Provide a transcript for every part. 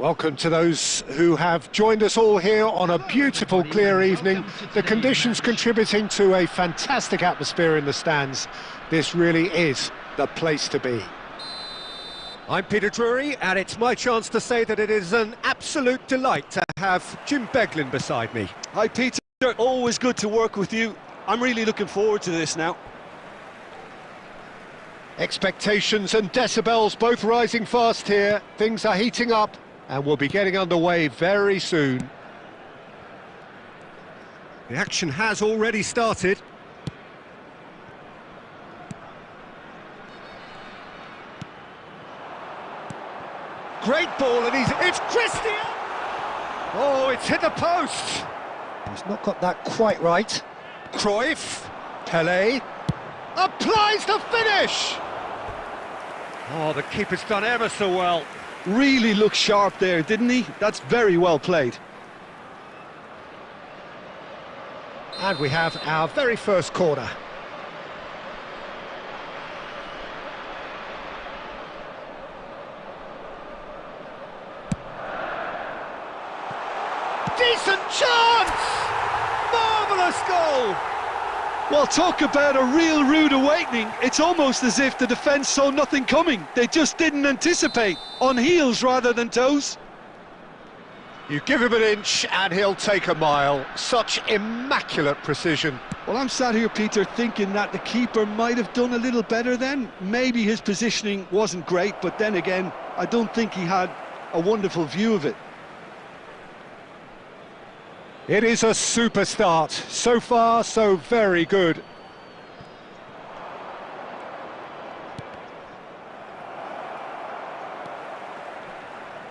Welcome to those who have joined us all here on a beautiful, clear evening. The conditions contributing to a fantastic atmosphere in the stands. This really is the place to be. I'm Peter Drury, and it's my chance to say that it is an absolute delight to have Jim Beglin beside me. Hi Peter, always good to work with you. I'm really looking forward to this now. Expectations and decibels both rising fast here. Things are heating up and we'll be getting underway very soon. The action has already started. Great ball, and it's Christian! Oh, it's hit the post! He's not got that quite right. Cruyff, Pelé, applies the finish! Oh, the keeper's done ever so well. Really looked sharp there, didn't he? That's very well played. And we have our very first corner. Decent chance! Marvellous goal! Well, talk about a real rude awakening. It's almost as if the defence saw nothing coming. They just didn't anticipate. On heels rather than toes. You give him an inch and he'll take a mile. Such immaculate precision. Well, I'm sat here, Peter, thinking that the keeper might have done a little better then. Maybe his positioning wasn't great, but then again, I don't think he had a wonderful view of it. It is a super start. So far, so very good.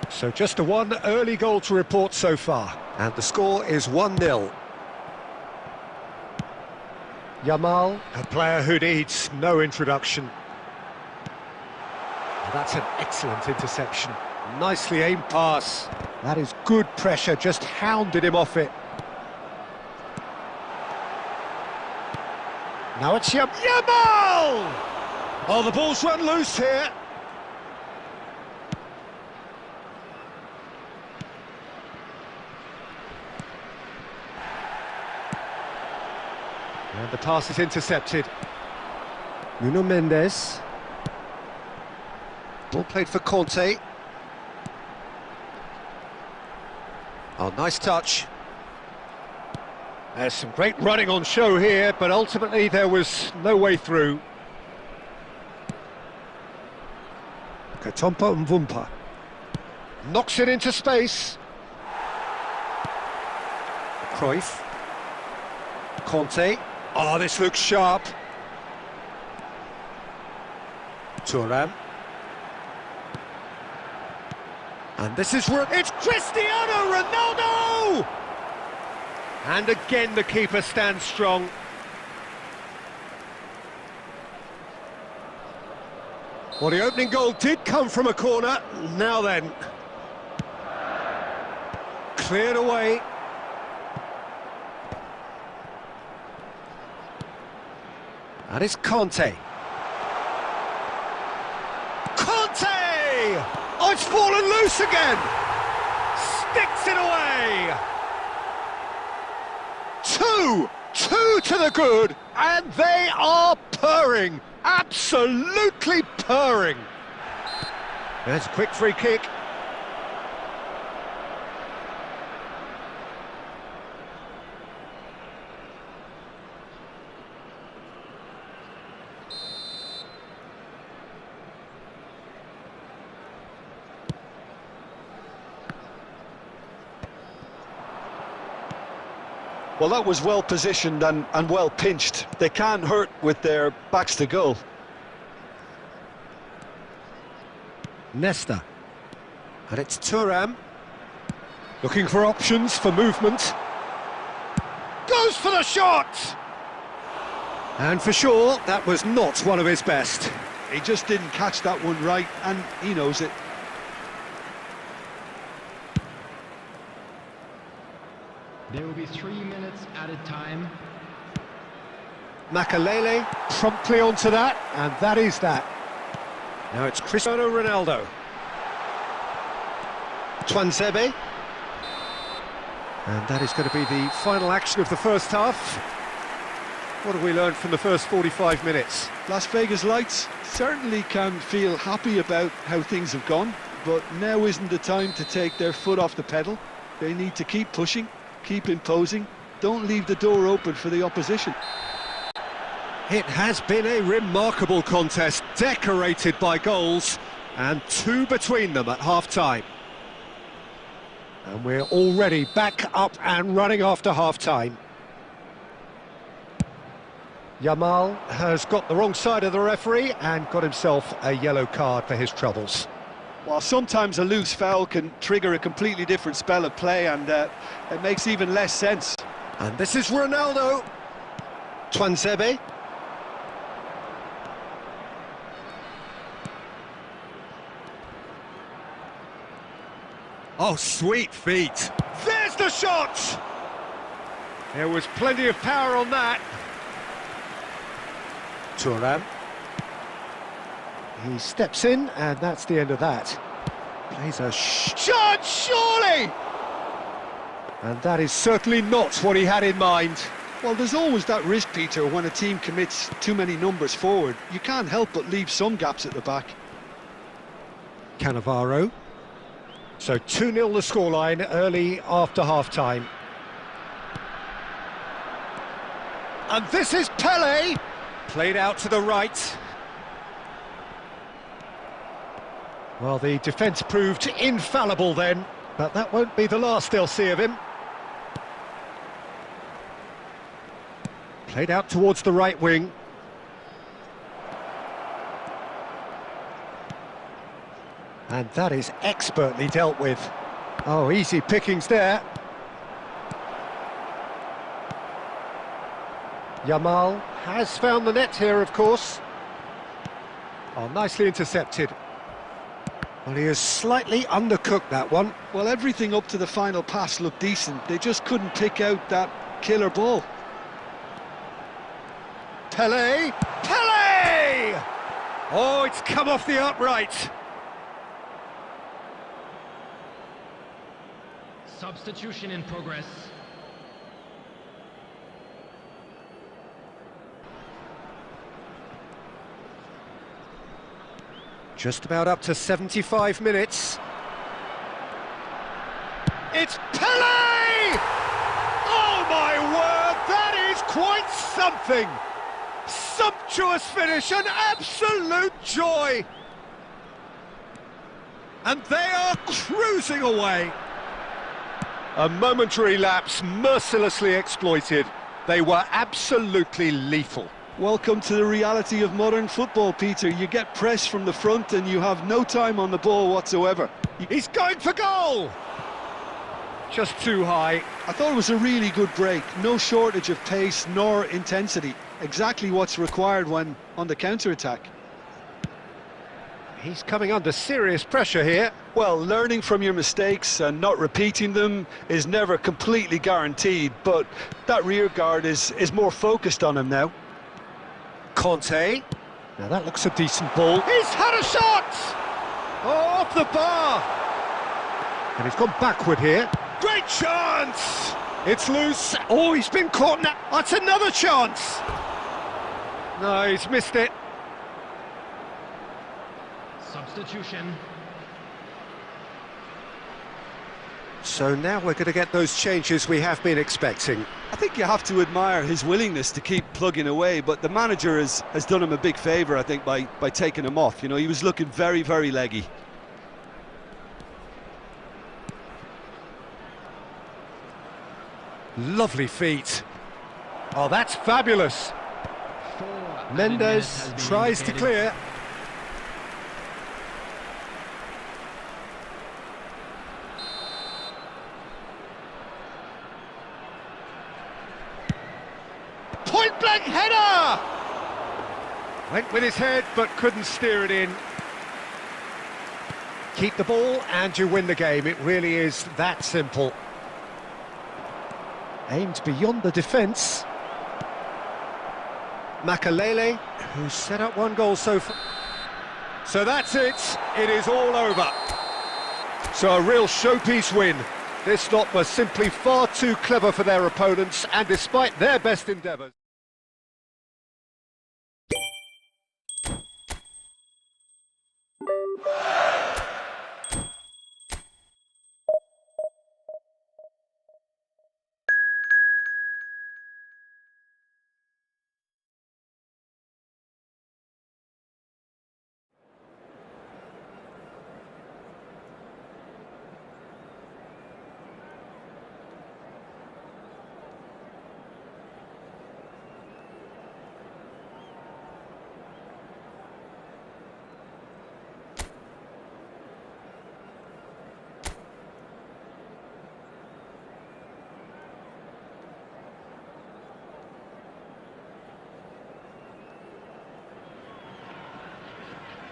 So just a one early goal to report so far. And the score is 1-0. Yamal, a player who needs no introduction. That's an excellent interception. Nicely aimed pass. That is good pressure, just hounded him off it. Now it's Yamal! Oh, the ball's run loose here. And the pass is intercepted. Nuno Mendes. Ball played for Conte. Oh, nice touch. There's some great running on show here, but ultimately there was no way through. Katompa Mvumpa knocks it into space. Cruyff. Conte. Oh, this looks sharp. Thuram. And this is... It's Cristiano Ronaldo! And again the keeper stands strong. Well, the opening goal did come from a corner. Now then. Cleared away. And it's Conte. Conte! Oh, it's fallen loose again! Sticks it away! Two to the good, and they are purring, absolutely purring. There's a quick free kick. Well, that was well positioned and well pinched. They can't hurt with their backs to goal. Nesta. And it's Thuram. Looking for options for movement. Goes for the shot! And for sure, that was not one of his best. He just didn't catch that one right, and he knows it. There will be 3 minutes added time. Makalele promptly onto that, and that is that. Now it's Cristiano Ronaldo. Tuanzebe. And that is going to be the final action of the first half. What have we learned from the first 45 minutes? Las Vegas Lights certainly can feel happy about how things have gone, but now isn't the time to take their foot off the pedal. They need to keep pushing, keep imposing, don't leave the door open for the opposition. It has been a remarkable contest, decorated by goals, and two between them at half-time. And we're already back up and running after half-time. Yamal has got the wrong side of the referee and got himself a yellow card for his troubles. While sometimes a loose foul can trigger a completely different spell of play, and it makes even less sense. And this is Ronaldo. Tuanzebe. Oh, sweet feet. There's the shot! There was plenty of power on that. Thuram. He steps in, and that's the end of that. Plays a shot, surely! And that is certainly not what he had in mind. Well, there's always that risk, Peter, when a team commits too many numbers forward. You can't help but leave some gaps at the back. Cannavaro. So 2-0 the scoreline early after half-time. And this is Pele! Played out to the right. Well, the defence proved infallible then, but that won't be the last they'll see of him. Played out towards the right wing. And that is expertly dealt with. Oh, easy pickings there. Yamal has found the net here, of course. Oh, nicely intercepted. Well, he has slightly undercooked that one. Well, everything up to the final pass looked decent. They just couldn't pick out that killer ball. Pele! Pele! Oh, it's come off the upright. Substitution in progress. Just about up to 75 minutes. It's Pele! Oh my word, that is quite something! Sumptuous finish, an absolute joy! And they are cruising away. A momentary lapse mercilessly exploited. They were absolutely lethal. Welcome to the reality of modern football, Peter. You get press from the front and you have no time on the ball whatsoever. He's going for goal! Just too high. I thought it was a really good break. No shortage of pace nor intensity. Exactly what's required when on the counter-attack. He's coming under serious pressure here. Well, learning from your mistakes and not repeating them is never completely guaranteed, but that rear guard is more focused on him now. Conte. Now that looks a decent ball. He's had a shot! Oh, off the bar! And he's gone backward here. Great chance! It's loose. Oh, he's been caught now. That's another chance! No, he's missed it. Substitution. So now we're going to get those changes we have been expecting. I think you have to admire his willingness to keep plugging away, but the manager has done him a big favour, I think, by taking him off. You know, he was looking very, very leggy. Lovely feet. Oh, that's fabulous. Mendes tries to clear. Point-blank header! Went with his head, but couldn't steer it in. Keep the ball and you win the game. It really is that simple. Aimed beyond the defence. Makalele, who's set up one goal so far. So that's it. It is all over. So a real showpiece win. This lot was simply far too clever for their opponents, and despite their best endeavours.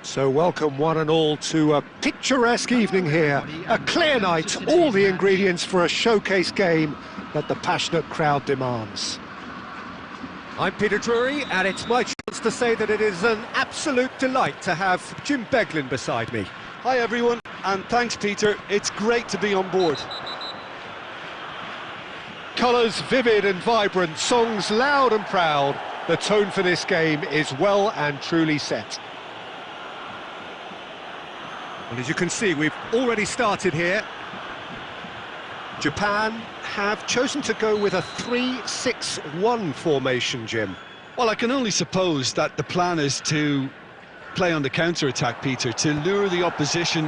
So welcome one and all to a picturesque evening here. A clear night, all the ingredients for a showcase game that the passionate crowd demands. I'm Peter Drury, and it's my chance to say that it is an absolute delight to have Jim Beglin beside me. Hi everyone, and thanks Peter, it's great to be on board. Colours vivid and vibrant, songs loud and proud. The tone for this game is well and truly set. Well, as you can see, we've already started here. Japan have chosen to go with a 3-6-1 formation, Jim. Well, I can only suppose that the plan is to play on the counter-attack, Peter, to lure the opposition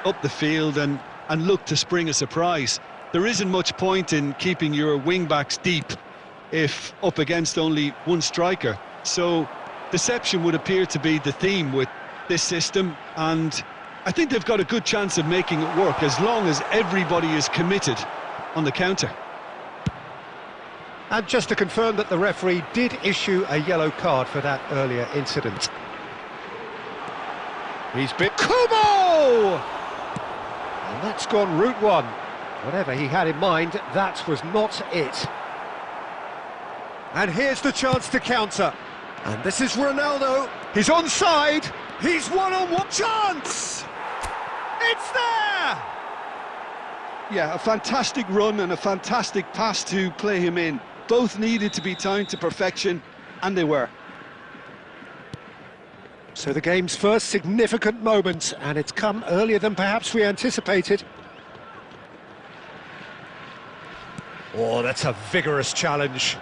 up the field and look to spring a surprise. There isn't much point in keeping your wing-backs deep if up against only one striker. So deception would appear to be the theme with this system, and I think they've got a good chance of making it work as long as everybody is committed on the counter. And just to confirm that the referee did issue a yellow card for that earlier incident. He's been Kubo! And that's gone route one. Whatever he had in mind, that was not it. And here's the chance to counter. And this is Ronaldo. He's onside. He's one-on-one chance! It's there! Yeah, a fantastic run and a fantastic pass to play him in. Both needed to be timed to perfection, and they were. So the game's first significant moment, and it's come earlier than perhaps we anticipated. Oh, that's a vigorous challenge.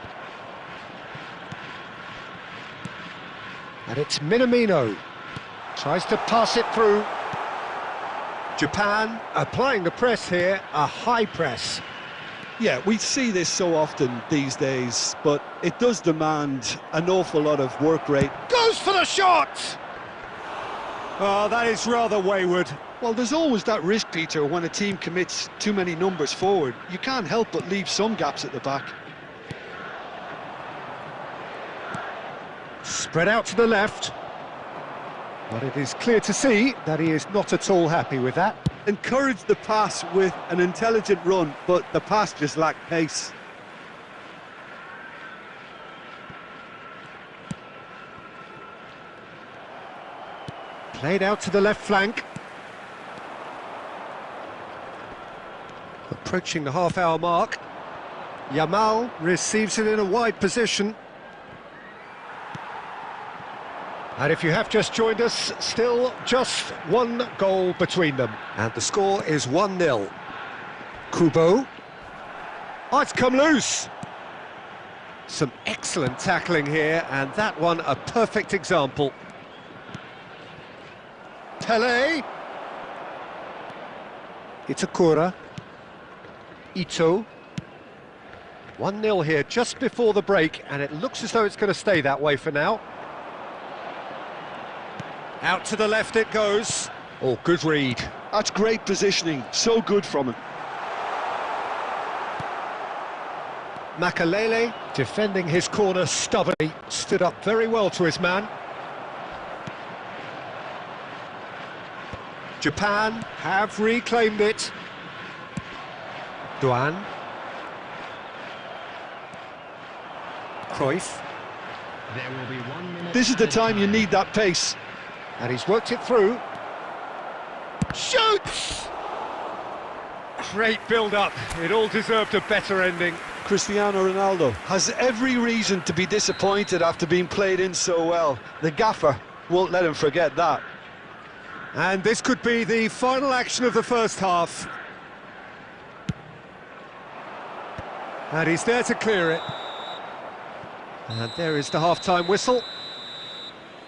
And it's Minamino. Tries to pass it through. Japan applying the press here, a high press. Yeah, we see this so often these days, but it does demand an awful lot of work rate. Goes for the shot! Oh, that is rather wayward. Well, there's always that risk, Peter, when a team commits too many numbers forward. You can't help but leave some gaps at the back. Spread out to the left. But it is clear to see that he is not at all happy with that. Encouraged the pass with an intelligent run, but the pass just lacked pace. Played out to the left flank. Approaching the half-hour mark. Yamal receives it in a wide position. And if you have just joined us, still just one goal between them. And the score is 1-0. Kubo. Oh, it's come loose. Some excellent tackling here, and that one a perfect example. Pele. Itakura. Ito. 1-0 here just before the break, and it looks as though it's going to stay that way for now. Out to the left it goes. Oh, good read. That's great positioning, so good from him. Makalele defending his corner stubbornly, stood up very well to his man. Japan have reclaimed it. Duan. Cruyff. There will be 1 minute. This is the time you need that pace. And he's worked it through. Shoots! Great build-up. It all deserved a better ending. Cristiano Ronaldo has every reason to be disappointed after being played in so well. The gaffer won't let him forget that. And this could be the final action of the first half. And he's there to clear it. And there is the half-time whistle.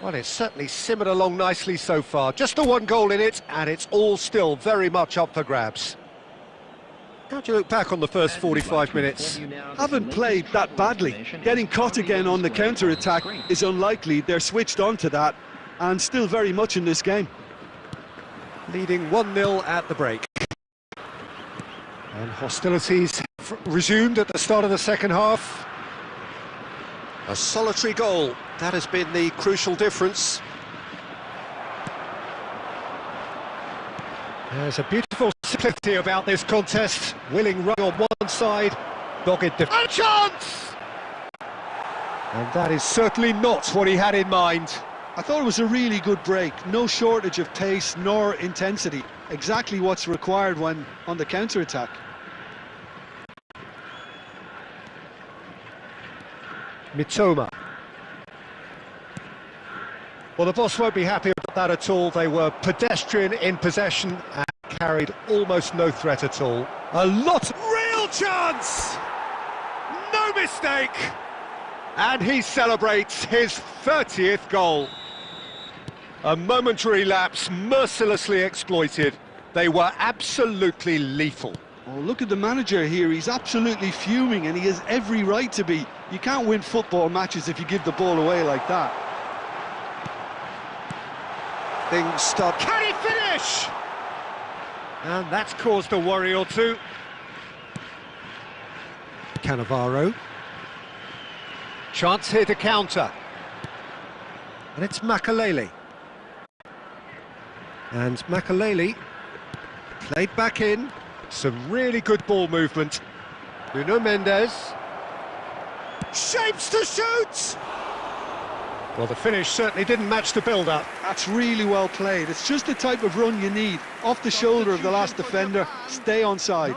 Well, it's certainly simmered along nicely so far. Just the one goal in it, and it's all still very much up for grabs. How do you look back on the first 45 minutes? Haven't played that badly. Getting caught again on the counter-attack is unlikely. They're switched on to that, and still very much in this game. Leading 1-0 at the break. And hostilities resumed at the start of the second half. A solitary goal, that has been the crucial difference. There's a beautiful simplicity about this contest. Willing run on one side, dogged defense. Chance! And that is certainly not what he had in mind. I thought it was a really good break. No shortage of pace nor intensity. Exactly what's required when on the counter-attack. Mitoma. Well, the boss won't be happy about that at all. They were pedestrian in possession and carried almost no threat at all. A lot... Real chance! No mistake! And he celebrates his 30th goal. A momentary lapse mercilessly exploited. They were absolutely lethal. Oh, look at the manager here. He's absolutely fuming, and he has every right to be. You can't win football matches if you give the ball away like that. Things start... Can he finish? And that's caused a worry or two. Cannavaro. Chance here to counter. And it's Makalele. And Makalele played back in. Some really good ball movement. Nuno Mendes. Shapes to shoot! Well, the finish certainly didn't match the build-up. That's really well played. It's just the type of run you need. Off the shoulder of the last defender, stay onside.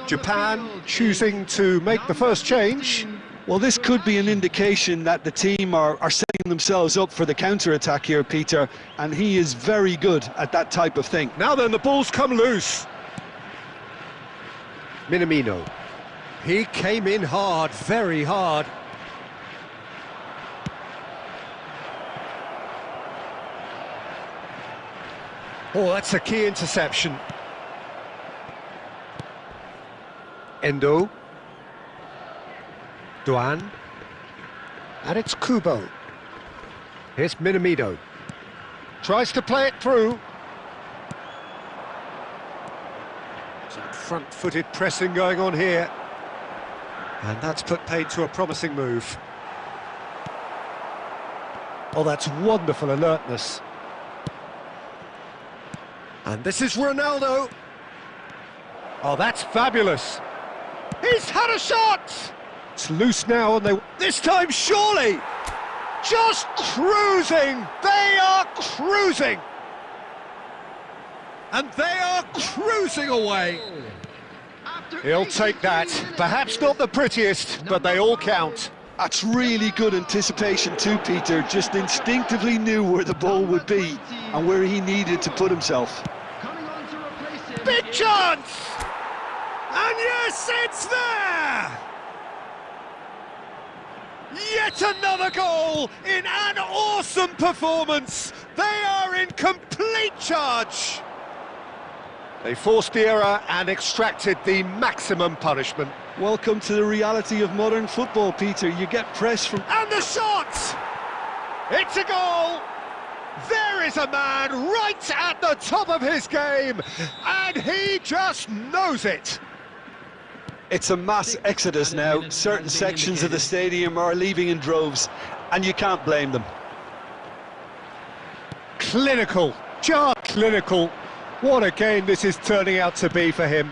Japan choosing to make the first change. Well, this could be an indication that the team are setting themselves up for the counter-attack here, Peter, and he is very good at that type of thing. Now then, the ball's come loose. Minamino. He came in hard, very hard. Oh, that's a key interception. Endo. Duan. And it's Kubo. Here's Minamino. Tries to play it through. Some front-footed pressing going on here. And that's put paid to a promising move. Oh, that's wonderful alertness. And this is Ronaldo. Oh, that's fabulous. He's had a shot! It's loose now, and this time surely! Just cruising! They are cruising! And they are cruising away! He'll take that. Perhaps not the prettiest, but they all count. That's really good anticipation too, Peter. Just instinctively knew where the ball would be and where he needed to put himself. Big chance! And yes, it's there! Yet another goal in an awesome performance! They are in complete charge! They forced the error and extracted the maximum punishment. Welcome to the reality of modern football, Peter. You get press from... And the shot! It's a goal! There is a man right at the top of his game, and he just knows it. It's a mass exodus now. Certain sections of the stadium are leaving in droves, and you can't blame them. Clinical, just clinical. What a game this is turning out to be for him.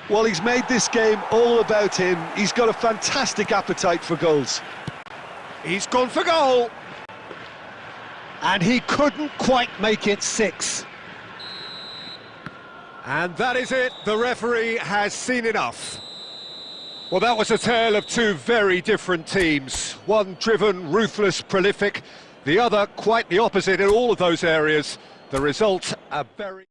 Well, he's made this game all about him. He's got a fantastic appetite for goals. He's gone for goal. And he couldn't quite make it 6. And that is it, the referee has seen enough. Well, that was a tale of two very different teams. One driven, ruthless, prolific, the other quite the opposite in all of those areas. The result, a very...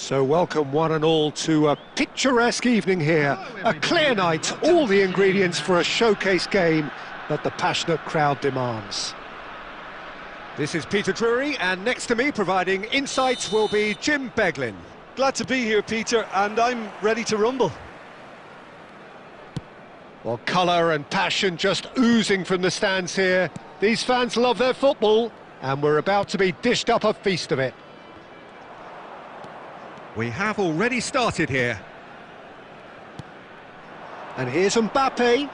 So welcome one and all to a picturesque evening here. A clear night, all the ingredients for a showcase game that the passionate crowd demands. This is Peter Drury, and next to me providing insights will be Jim Beglin. Glad to be here, Peter, and I'm ready to rumble. Well, colour and passion just oozing from the stands here. These fans love their football, and we're about to be dished up a feast of it. We have already started here. And here's Mbappe.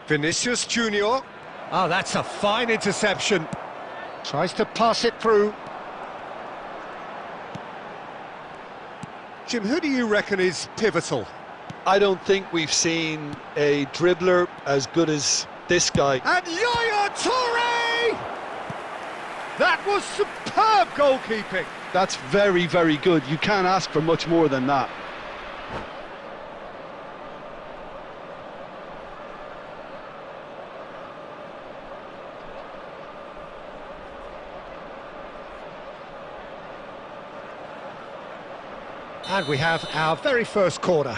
Vinicius Junior. Oh, that's a fine interception. Tries to pass it through. Jim, who do you reckon is pivotal? I don't think we've seen a dribbler as good as this guy. And Yaya Toure! That was superb goalkeeping. That's very, very good. You can't ask for much more than that. And we have our very first corner.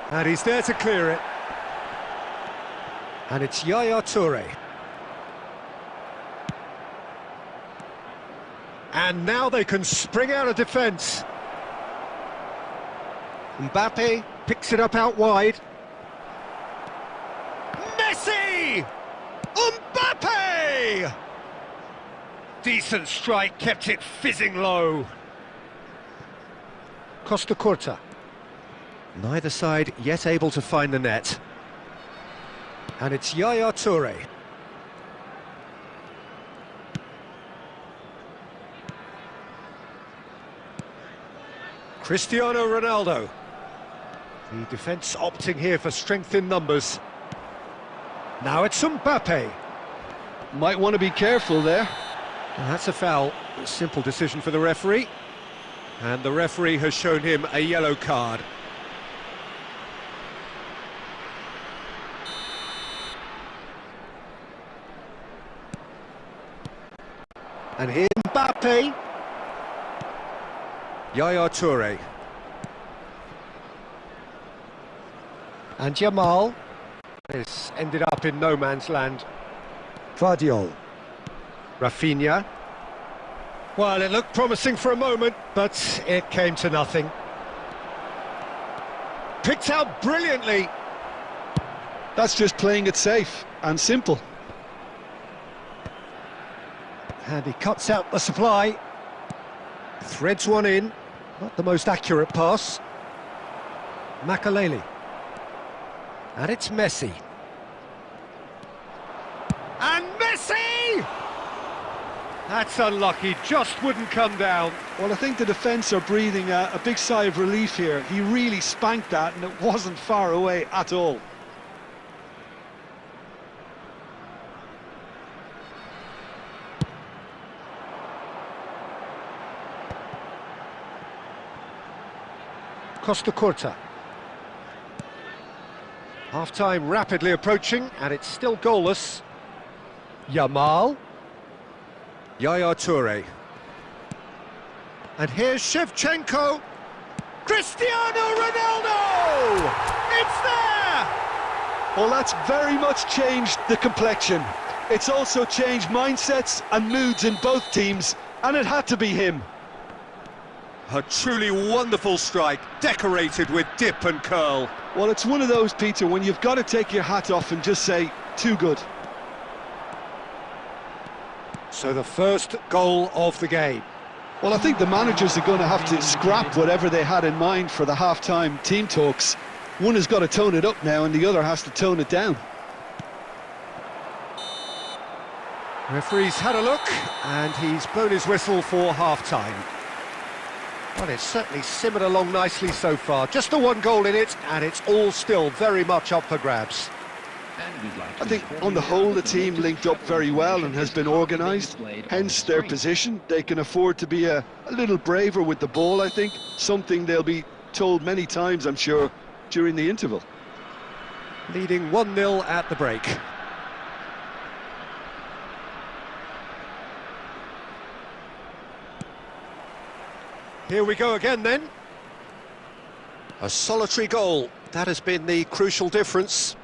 And he's there to clear it. And it's Yaya Toure. And now they can spring out of defence. Mbappe picks it up out wide. Messi! Mbappe! Decent strike, kept it fizzing low. Costa Curta. Neither side yet able to find the net. And it's Yaya Toure. Cristiano Ronaldo. The defence opting here for strength in numbers. Now it's Mbappe. Might want to be careful there. And that's a foul. A simple decision for the referee. And the referee has shown him a yellow card. And here Mbappe. Yaya Toure. And Jamal. This ended up in no man's land. Vardiol. Rafinha. Well, it looked promising for a moment, but it came to nothing. Picked out brilliantly. That's just playing it safe and simple. And he cuts out the supply. Threads one in. Not the most accurate pass. Makaleli. And it's Messi. And Messi! That's unlucky, just wouldn't come down. Well, I think the defence are breathing a big sigh of relief here. He really spanked that and it wasn't far away at all. Costa Curta. Half-time rapidly approaching, and it's still goalless. Yamal. Yaya Toure. And here's Shevchenko. Cristiano Ronaldo! It's there! Well, that's very much changed the complexion. It's also changed mindsets and moods in both teams, and it had to be him. A truly wonderful strike, decorated with dip and curl. Well, it's one of those, Peter, when you've got to take your hat off and just say, too good. So the first goal of the game. Well, I think the managers are going to have to scrap whatever they had in mind for the half-time team talks. One has got to tone it up now and the other has to tone it down. Referee's had a look and he's blown his whistle for half-time. Well, it's certainly simmered along nicely so far. Just the one goal in it, and it's all still very much up for grabs. I think on the whole the team linked up very well and has been organised, hence their position. They can afford to be a little braver with the ball, I think, something they'll be told many times, I'm sure, during the interval. Leading 1-0 at the break. Here we go again then. A solitary goal, that has been the crucial difference.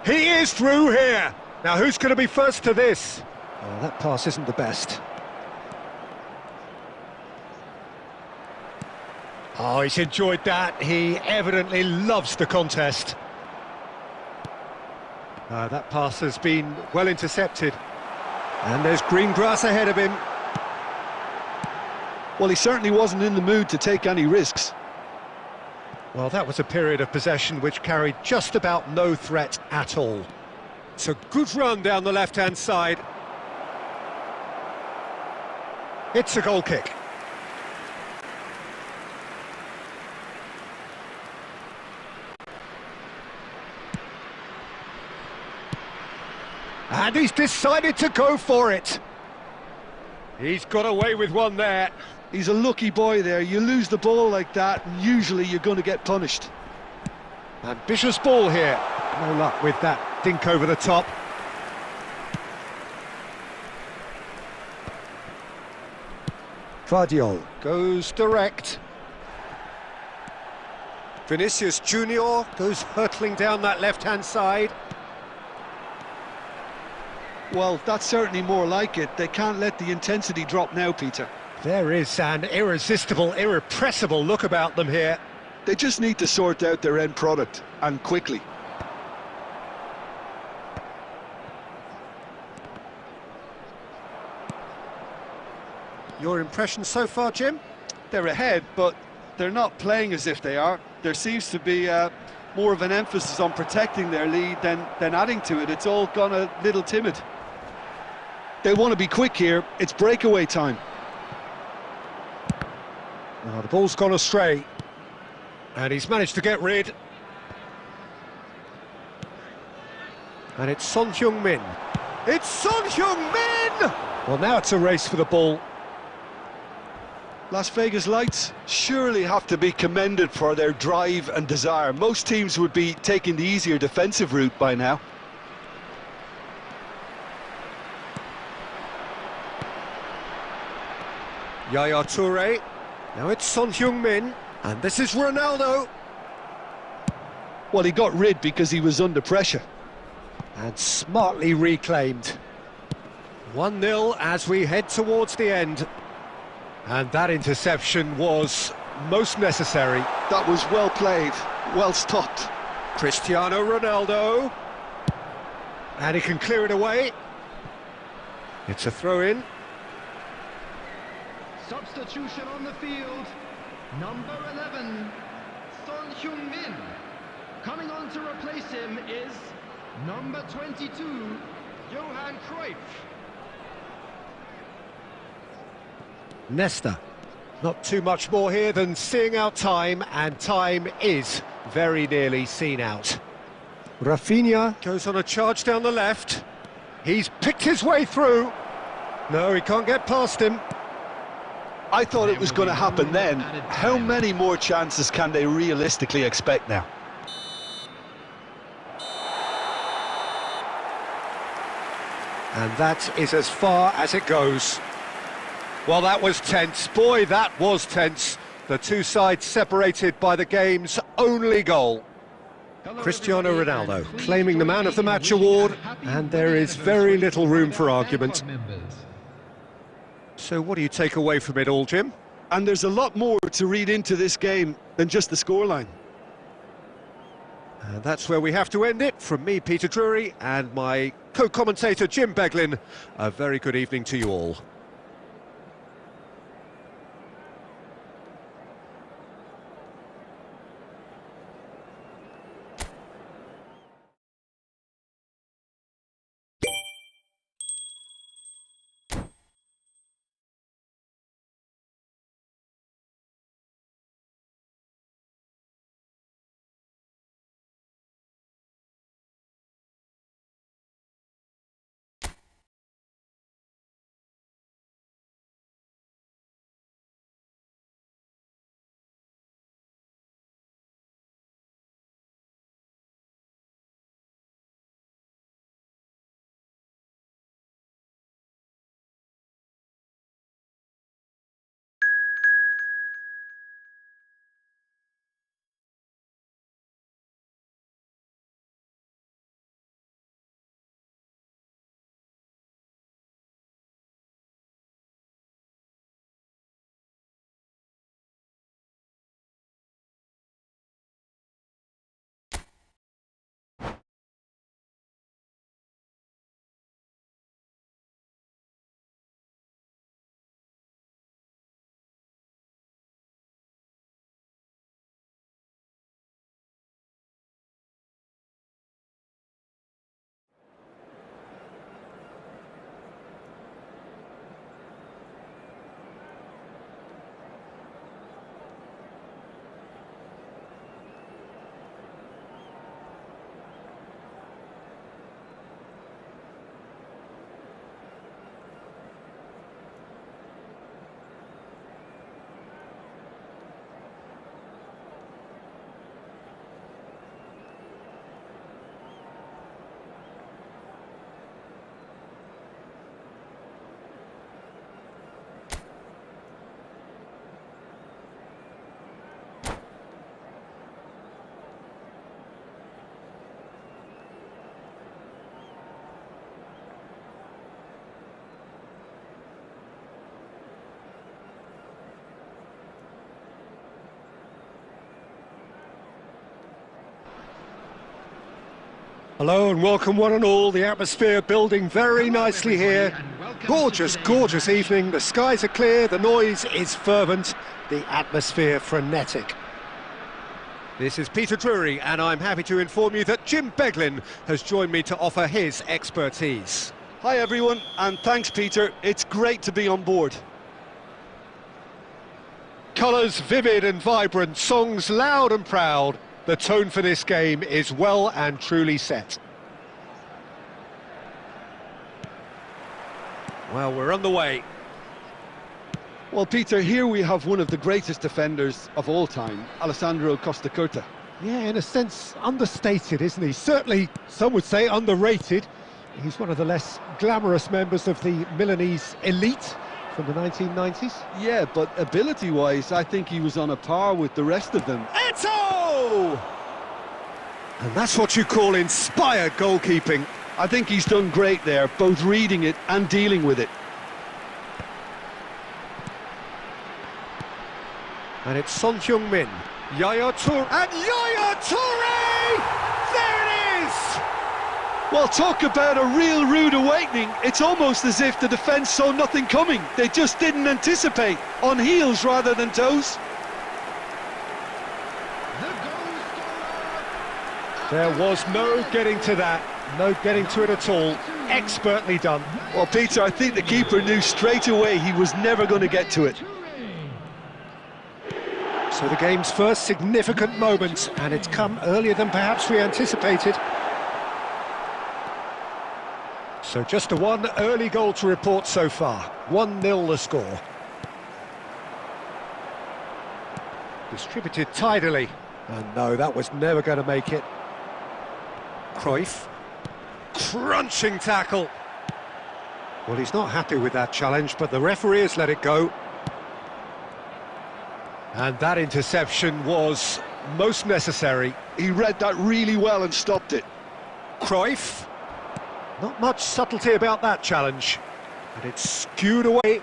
He is through here. Now who's going to be first to this? Oh, that pass isn't the best. Oh, he's enjoyed that. He evidently loves the contest. That pass has been well intercepted. And there's green grass ahead of him. Well, he certainly wasn't in the mood to take any risks. Well, that was a period of possession which carried just about no threat at all. It's a good run down the left-hand side. It's a goal kick. And he's decided to go for it. He's got away with one there. He's a lucky boy there. You lose the ball like that, and usually you're going to get punished. Ambitious ball here. No luck with that dink over the top. Vardiol goes direct. Vinicius Junior goes hurtling down that left-hand side. Well, that's certainly more like it. They can't let the intensity drop now, Peter. There is an irresistible, irrepressible look about them here. They just need to sort out their end product, and quickly. Your impression so far, Jim? They're ahead, but they're not playing as if they are. There seems to be more of an emphasis on protecting their lead than adding to it. It's all gone a little timid. They want to be quick here. It's breakaway time. Oh, the ball's gone astray. And he's managed to get rid. And it's Son Heung-min. It's Son Heung-min! Well, now it's a race for the ball. Las Vegas Lights surely have to be commended for their drive and desire. Most teams would be taking the easier defensive route by now. Yaya Toure. Now it's Son Heung-min. And this is Ronaldo. Well, he got rid because he was under pressure. And smartly reclaimed. 1-0 as we head towards the end. And that interception was most necessary. That was well played, well stopped. Cristiano Ronaldo. And he can clear it away. It's a throw-in. Substitution on the field. Number 11, Son Heung-min. Coming on to replace him is number 22, Johan Cruyff. Nesta. Not too much more here than seeing out time, and time is very nearly seen out. Rafinha goes on a charge down the left. He's picked his way through. No, he can't get past him. I thought it was going to happen then. How many more chances can they realistically expect now? And that is as far as it goes. Well, that was tense. Boy, that was tense. The two sides separated by the game's only goal. Cristiano Ronaldo claiming the Man of the Match award, and there is very little room for argument. So what do you take away from it all, Jim? And there's a lot more to read into this game than just the scoreline. And that's where we have to end it. From me, Peter Drury, and my co-commentator, Jim Beglin, a very good evening to you all. Hello and welcome one and all. The atmosphere building very nicely here. Gorgeous, gorgeous evening. The skies are clear, the noise is fervent, the atmosphere frenetic. This is Peter Drury and I'm happy to inform you that Jim Beglin has joined me to offer his expertise. Hi everyone, and thanks Peter, it's great to be on board. Colours vivid and vibrant, songs loud and proud. The tone for this game is well and truly set. Well, we're on the way. Well, Peter, here we have one of the greatest defenders of all time, Alessandro Costacurta. Yeah, in a sense, understated, isn't he? Certainly, some would say underrated. He's one of the less glamorous members of the Milanese elite from the 1990s. Yeah, but ability-wise, I think he was on a par with the rest of them. Eto! And that's what you call inspired goalkeeping. I think he's done great there, both reading it and dealing with it. And it's Son Heung-min, Yaya Toure, and Yaya Toure! There it is! Well, talk about a real rude awakening. It's almost as if the defence saw nothing coming. They just didn't anticipate, on heels rather than toes. There was no getting to that, no getting to it at all. Expertly done. Well, Peter, I think the keeper knew straight away he was never going to get to it. So the game's first significant moment, and it's come earlier than perhaps we anticipated. So just one early goal to report so far. 1-0 the score. Distributed tidily. And no, that was never going to make it. Cruyff. Crunching tackle. Well, he's not happy with that challenge, but the referee has let it go. And that interception was most necessary. He read that really well and stopped it. Cruyff. Not much subtlety about that challenge. And it's skewed away.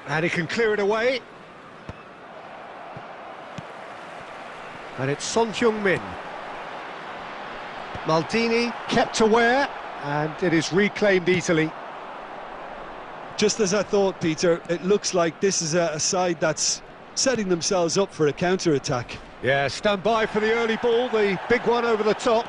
And he can clear it away. And it's Son Heung-min. Maldini kept aware, and it is reclaimed easily. Just as I thought, Peter, it looks like this is a side that's setting themselves up for a counter-attack. Yeah, stand by for the early ball, the big one over the top.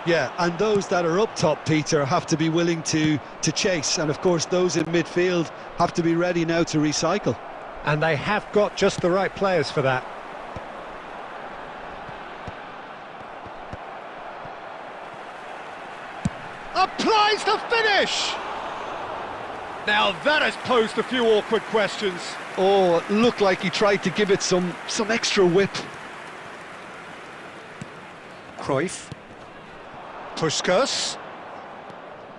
Yeah, and those that are up top, Peter, have to be willing to chase, and of course those in midfield have to be ready now to recycle. And they have got just the right players for that. Applies the finish! Now that has posed a few awkward questions. Oh, it looked like he tried to give it some extra whip. Cruyff. Puskas.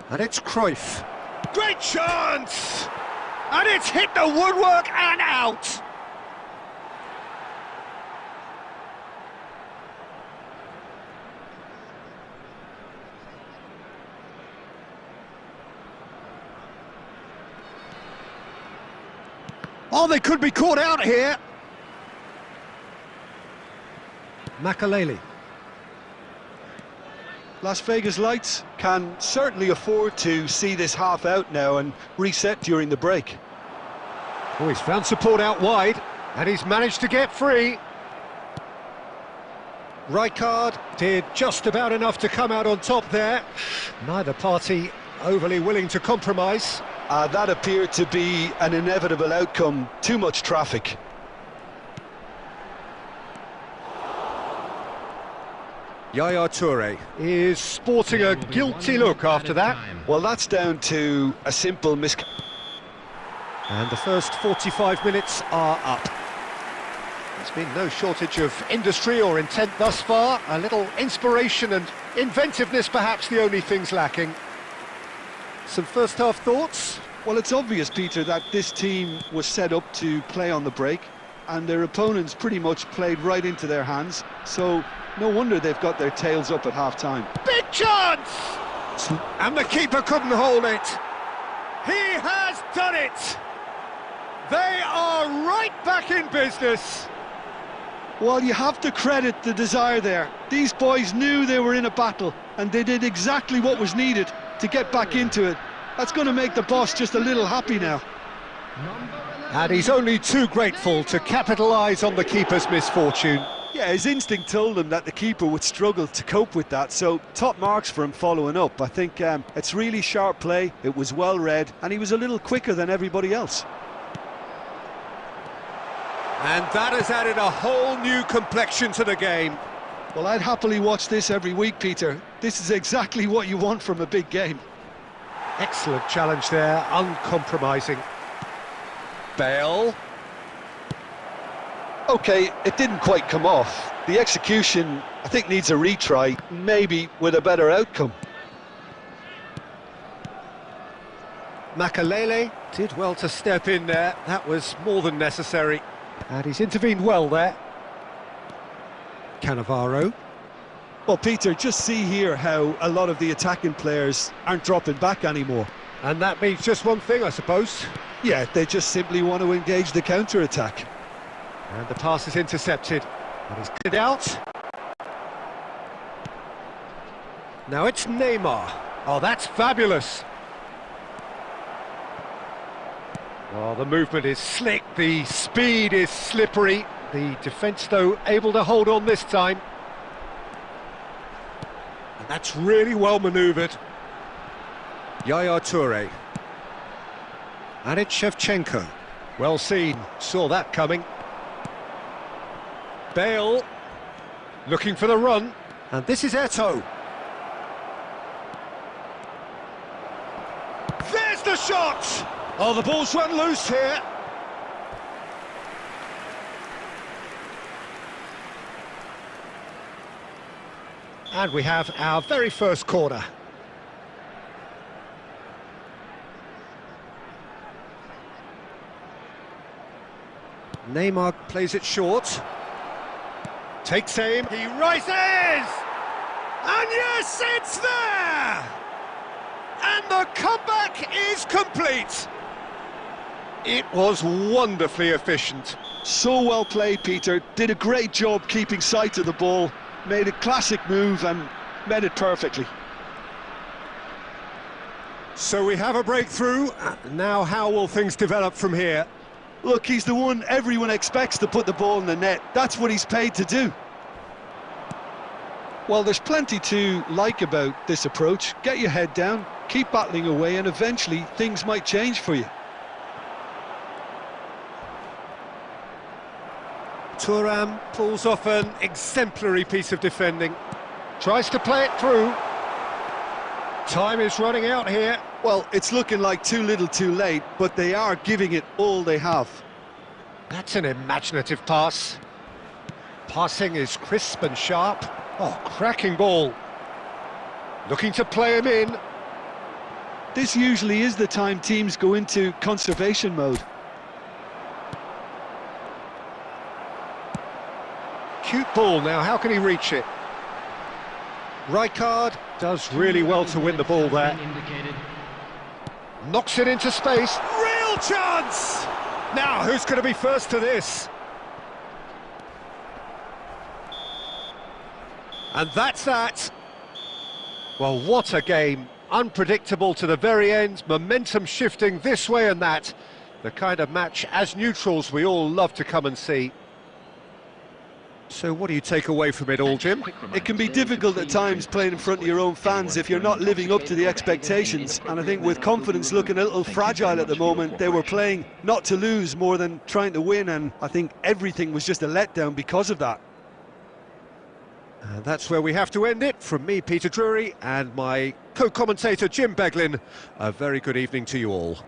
And it's Cruyff. Great chance! And it's hit the woodwork and out! Oh, they could be caught out here. Makaleli. Las Vegas Lights can certainly afford to see this half out now and reset during the break. Oh, he's found support out wide, and he's managed to get free. Rijkaard did just about enough to come out on top there. Neither party overly willing to compromise. That appeared to be an inevitable outcome. Too much traffic. Yaya Toure is sporting a guilty look after that. Well, that's down to a simple And the first 45 minutes are up. There's been no shortage of industry or intent thus far. A little inspiration and inventiveness perhaps the only things lacking. Some first-half thoughts? Well, it's obvious, Peter, that this team was set up to play on the break, and their opponents pretty much played right into their hands, so no wonder they've got their tails up at half-time. Big chance! And the keeper couldn't hold it. He has done it! They are right back in business. Well, you have to credit the desire there. These boys knew they were in a battle, and they did exactly what was needed to get back into it. That's going to make the boss just a little happy now. And he's only too grateful to capitalise on the keeper's misfortune. Yeah, his instinct told him that the keeper would struggle to cope with that, so top marks for him following up. I think it's really sharp play, it was well read, and he was a little quicker than everybody else. And that has added a whole new complexion to the game. Well, I'd happily watch this every week, Peter. This is exactly what you want from a big game. Excellent challenge there, uncompromising. Bale. OK, it didn't quite come off. The execution, I think, needs a retry, maybe with a better outcome. Makalele did well to step in there. That was more than necessary. And he's intervened well there. Cannavaro. Well, Peter, just see here how a lot of the attacking players aren't dropping back anymore. And that means just one thing, I suppose. Yeah, they just simply want to engage the counter-attack. And the pass is intercepted. And he's cleared out. Now it's Neymar. Oh, that's fabulous. Well, the movement is slick, the speed is slippery. The defence, though, able to hold on this time. And that's really well manoeuvred. Yaya Toure. And it's Shevchenko. Well seen, saw that coming. Bale, looking for the run. And this is Eto'o. There's the shot! Oh, the ball's run loose here. And we have our very first corner. Neymar plays it short. Takes aim. He rises! And yes, it's there! And the comeback is complete. It was wonderfully efficient. So well played, Peter. Did a great job keeping sight of the ball. Made a classic move and met it perfectly. So we have a breakthrough. Now how will things develop from here? Look, he's the one everyone expects to put the ball in the net. That's what he's paid to do. Well, there's plenty to like about this approach. Get your head down, keep battling away, and eventually things might change for you. Thuram pulls off an exemplary piece of defending. Tries to play it through. Time is running out here. Well, it's looking like too little too late, but they are giving it all they have. That's an imaginative pass. Passing is crisp and sharp. Oh, cracking ball. Looking to play him in. This usually is the time teams go into conservation mode. Cute ball now, how can he reach it? Rijkaard does really well to win the ball there. Knocks it into space. Real chance! Now, who's going to be first to this? And that's that. Well, what a game. Unpredictable to the very end, momentum shifting this way and that. The kind of match, as neutrals, we all love to come and see. So what do you take away from it all, Jim? It can be difficult at times playing in front of your own fans if you're not living up to the expectations, and I think with confidence looking a little fragile at the moment, they were playing not to lose more than trying to win, and I think everything was just a letdown because of that. And that's where we have to end it. From me, Peter Drury, and my co-commentator Jim Beglin, a very good evening to you all.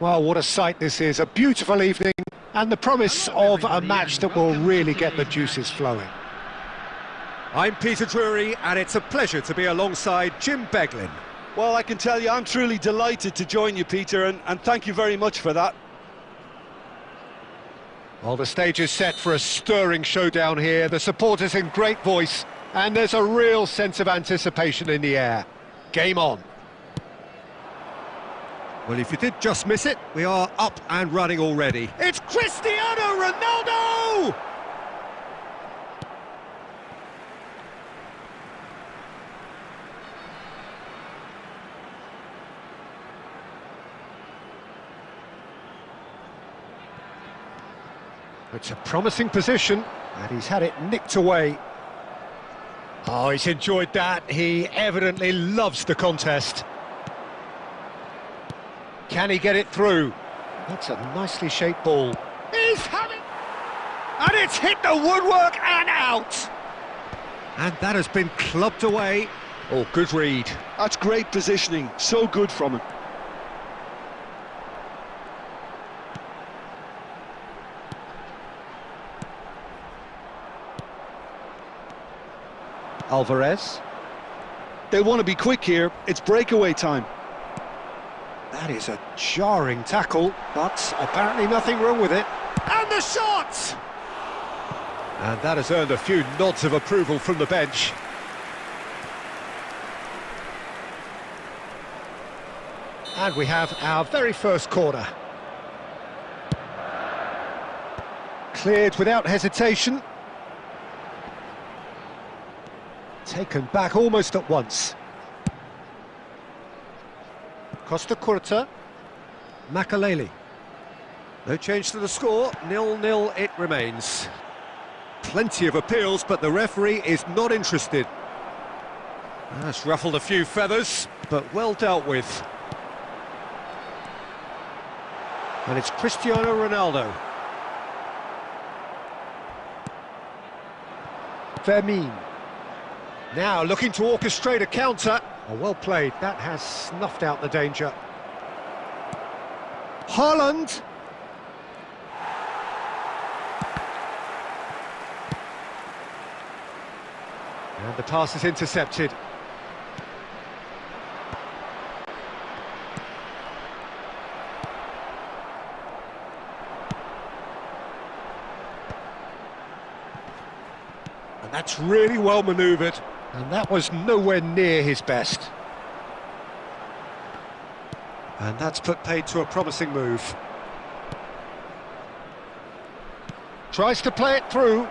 Well, what a sight this is, a beautiful evening, and the promise of a match that will really get the juices flowing. I'm Peter Drury, and it's a pleasure to be alongside Jim Beglin. Well, I can tell you, I'm truly delighted to join you, Peter, and thank you very much for that. Well, the stage is set for a stirring showdown here, the supporters in great voice, and there's a real sense of anticipation in the air. Game on. Well, if you did just miss it, we are up and running already. It's Cristiano Ronaldo! It's a promising position, and he's had it nicked away. Oh, he's enjoyed that. He evidently loves the contest. Can he get it through? That's a nicely shaped ball. He's having... And it's hit the woodwork and out! And that has been clubbed away. Oh, good read. That's great positioning, so good from him. Alvarez. They want to be quick here, it's breakaway time. That is a jarring tackle, but apparently nothing wrong with it. And the shot! And that has earned a few nods of approval from the bench. And we have our very first corner. Cleared without hesitation. Taken back almost at once. Costa Curta. Makaleli. No change to the score, 0-0 it remains. Plenty of appeals, but the referee is not interested. That's ruffled a few feathers, but well dealt with. And it's Cristiano Ronaldo. Fermin. Now looking to orchestrate a counter. Oh, well played, that has snuffed out the danger. Haaland. And the pass is intercepted. And that's really well manoeuvred. And that was nowhere near his best. And that's put paid to a promising move. Tries to play it through.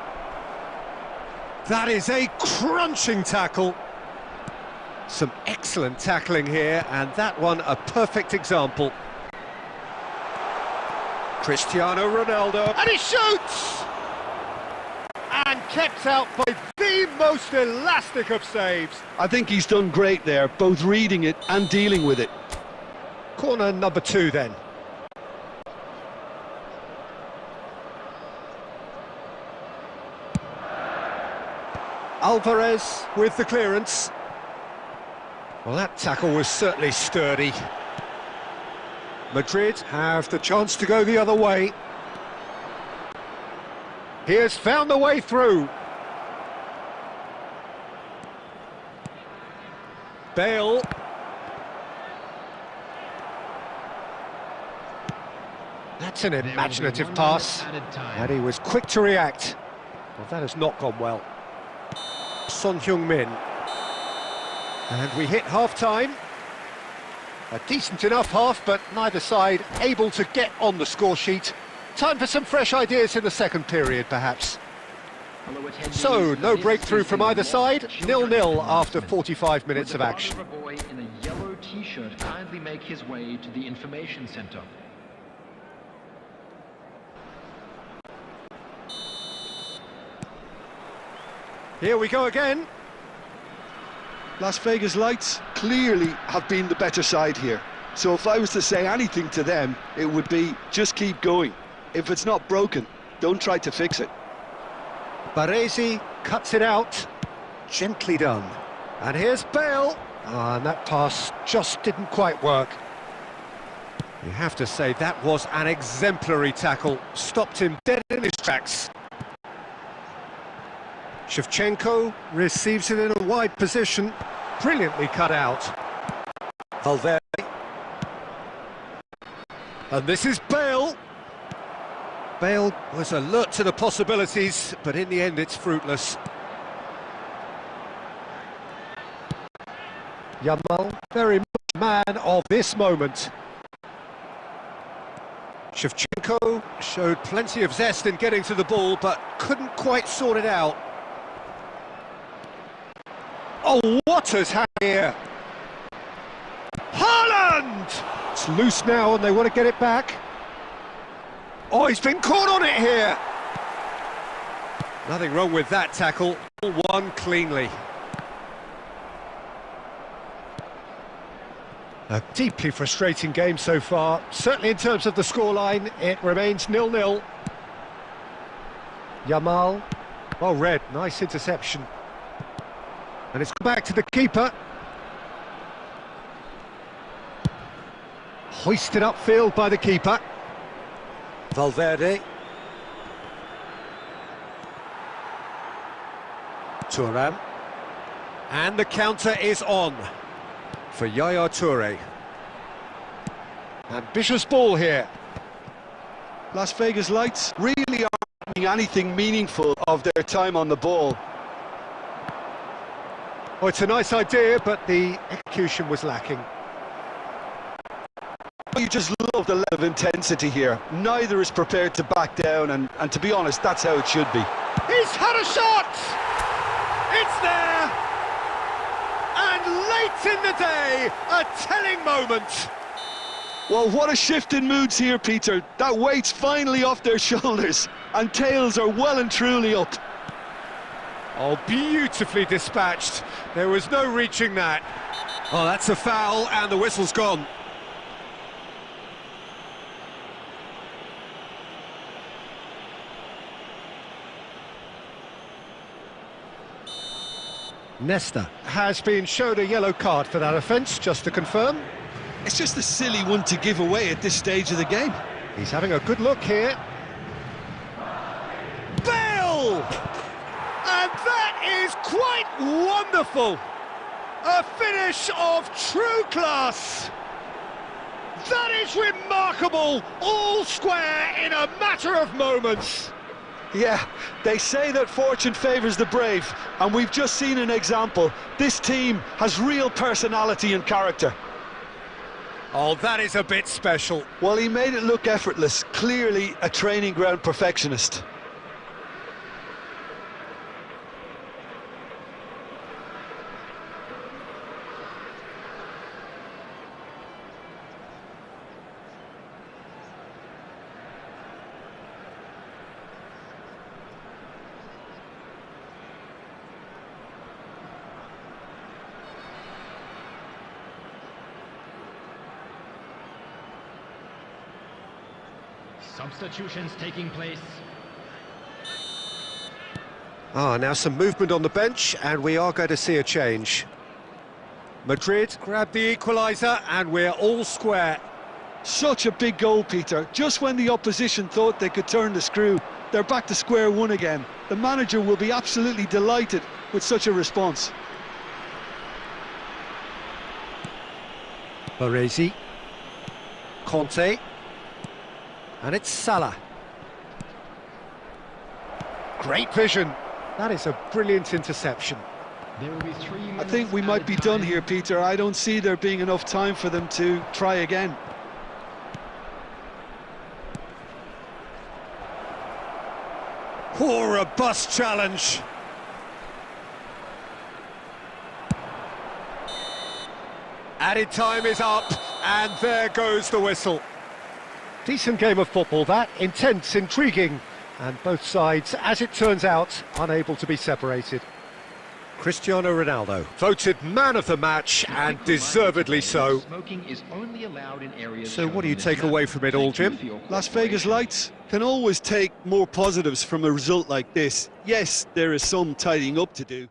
That is a crunching tackle. Some excellent tackling here, and that one a perfect example. Cristiano Ronaldo. And he shoots! And kept out by the most elastic of saves. I think he's done great there, both reading it and dealing with it. Corner number 2 then. Alvarez with the clearance. Well, that tackle was certainly sturdy. Madrid have the chance to go the other way. He has found the way through. Bale. That's an imaginative pass. And he was quick to react. Well, that has not gone well. Son Heung-min. And we hit half-time. A decent enough half, but neither side able to get on the score sheet. Time for some fresh ideas in the second period, perhaps. So, no breakthrough from either side, 0-0 after 45 minutes of action. Would the father of a boy in a yellow t-shirt kindly make his way to the information center? Here we go again. Las Vegas Lights clearly have been the better side here. So if I was to say anything to them, it would be just keep going. If it's not broken, don't try to fix it. Baresi cuts it out. Gently done. And here's Bale. And that pass just didn't quite work. You have to say that was an exemplary tackle, stopped him dead in his tracks. Shevchenko receives it in a wide position, brilliantly cut out. Valverde. And this is Bale. Bale was alert to the possibilities, but in the end it's fruitless. Yamal, very much man of this moment. Shevchenko showed plenty of zest in getting to the ball, but couldn't quite sort it out. Oh, what has happened here? Haaland! It's loose now and they want to get it back. Oh, he's been caught on it here. Nothing wrong with that tackle, all won cleanly. A deeply frustrating game so far. Certainly in terms of the scoreline, it remains 0-0. Yamal. Well read, nice interception. And it's back to the keeper. Hoisted upfield by the keeper. Valverde. Thuram. And the counter is on for Yaya Toure. Ambitious ball here. Las Vegas Lights really aren't doing anything meaningful of their time on the ball. Oh, it's a nice idea, but the execution was lacking. You just love the level of intensity here. Neither is prepared to back down, and to be honest, that's how it should be. He's had a shot! It's there! And late in the day, a telling moment. Well, what a shift in moods here, Peter. That weight's finally off their shoulders, and tails are well and truly up. Oh, beautifully dispatched. There was no reaching that. Oh, that's a foul, and the whistle's gone. Nesta has been shown a yellow card for that offence, just to confirm. It's just a silly one to give away at this stage of the game. He's having a good look here. Bale! And that is quite wonderful! A finish of true class! That is remarkable! All square in a matter of moments! Yeah, they say that fortune favours the brave, and we've just seen an example. This team has real personality and character. Oh, that is a bit special. Well, he made it look effortless, clearly a training ground perfectionist. Substitutions taking place. Now some movement on the bench, and we are going to see a change. Madrid grabbed the equaliser, and we're all square. Such a big goal, Peter. Just when the opposition thought they could turn the screw, they're back to square one again. The manager will be absolutely delighted with such a response. Baresi. Conte. And it's Salah. Great vision. That is a brilliant interception. There will be 3 minutes. I think we might be added done time. here, Peter. I don't see there being enough time for them to try again. Poor robust challenge. Added time is up, and there goes the whistle. Decent game of football, that. Intense, intriguing, and both sides, as it turns out, unable to be separated. Cristiano Ronaldo voted man of the match, and deservedly so. Smoking is only allowed in areas. So what do you take away from it all, Jim? Las Vegas Lights can always take more positives from a result like this. Yes, there is some tidying up to do.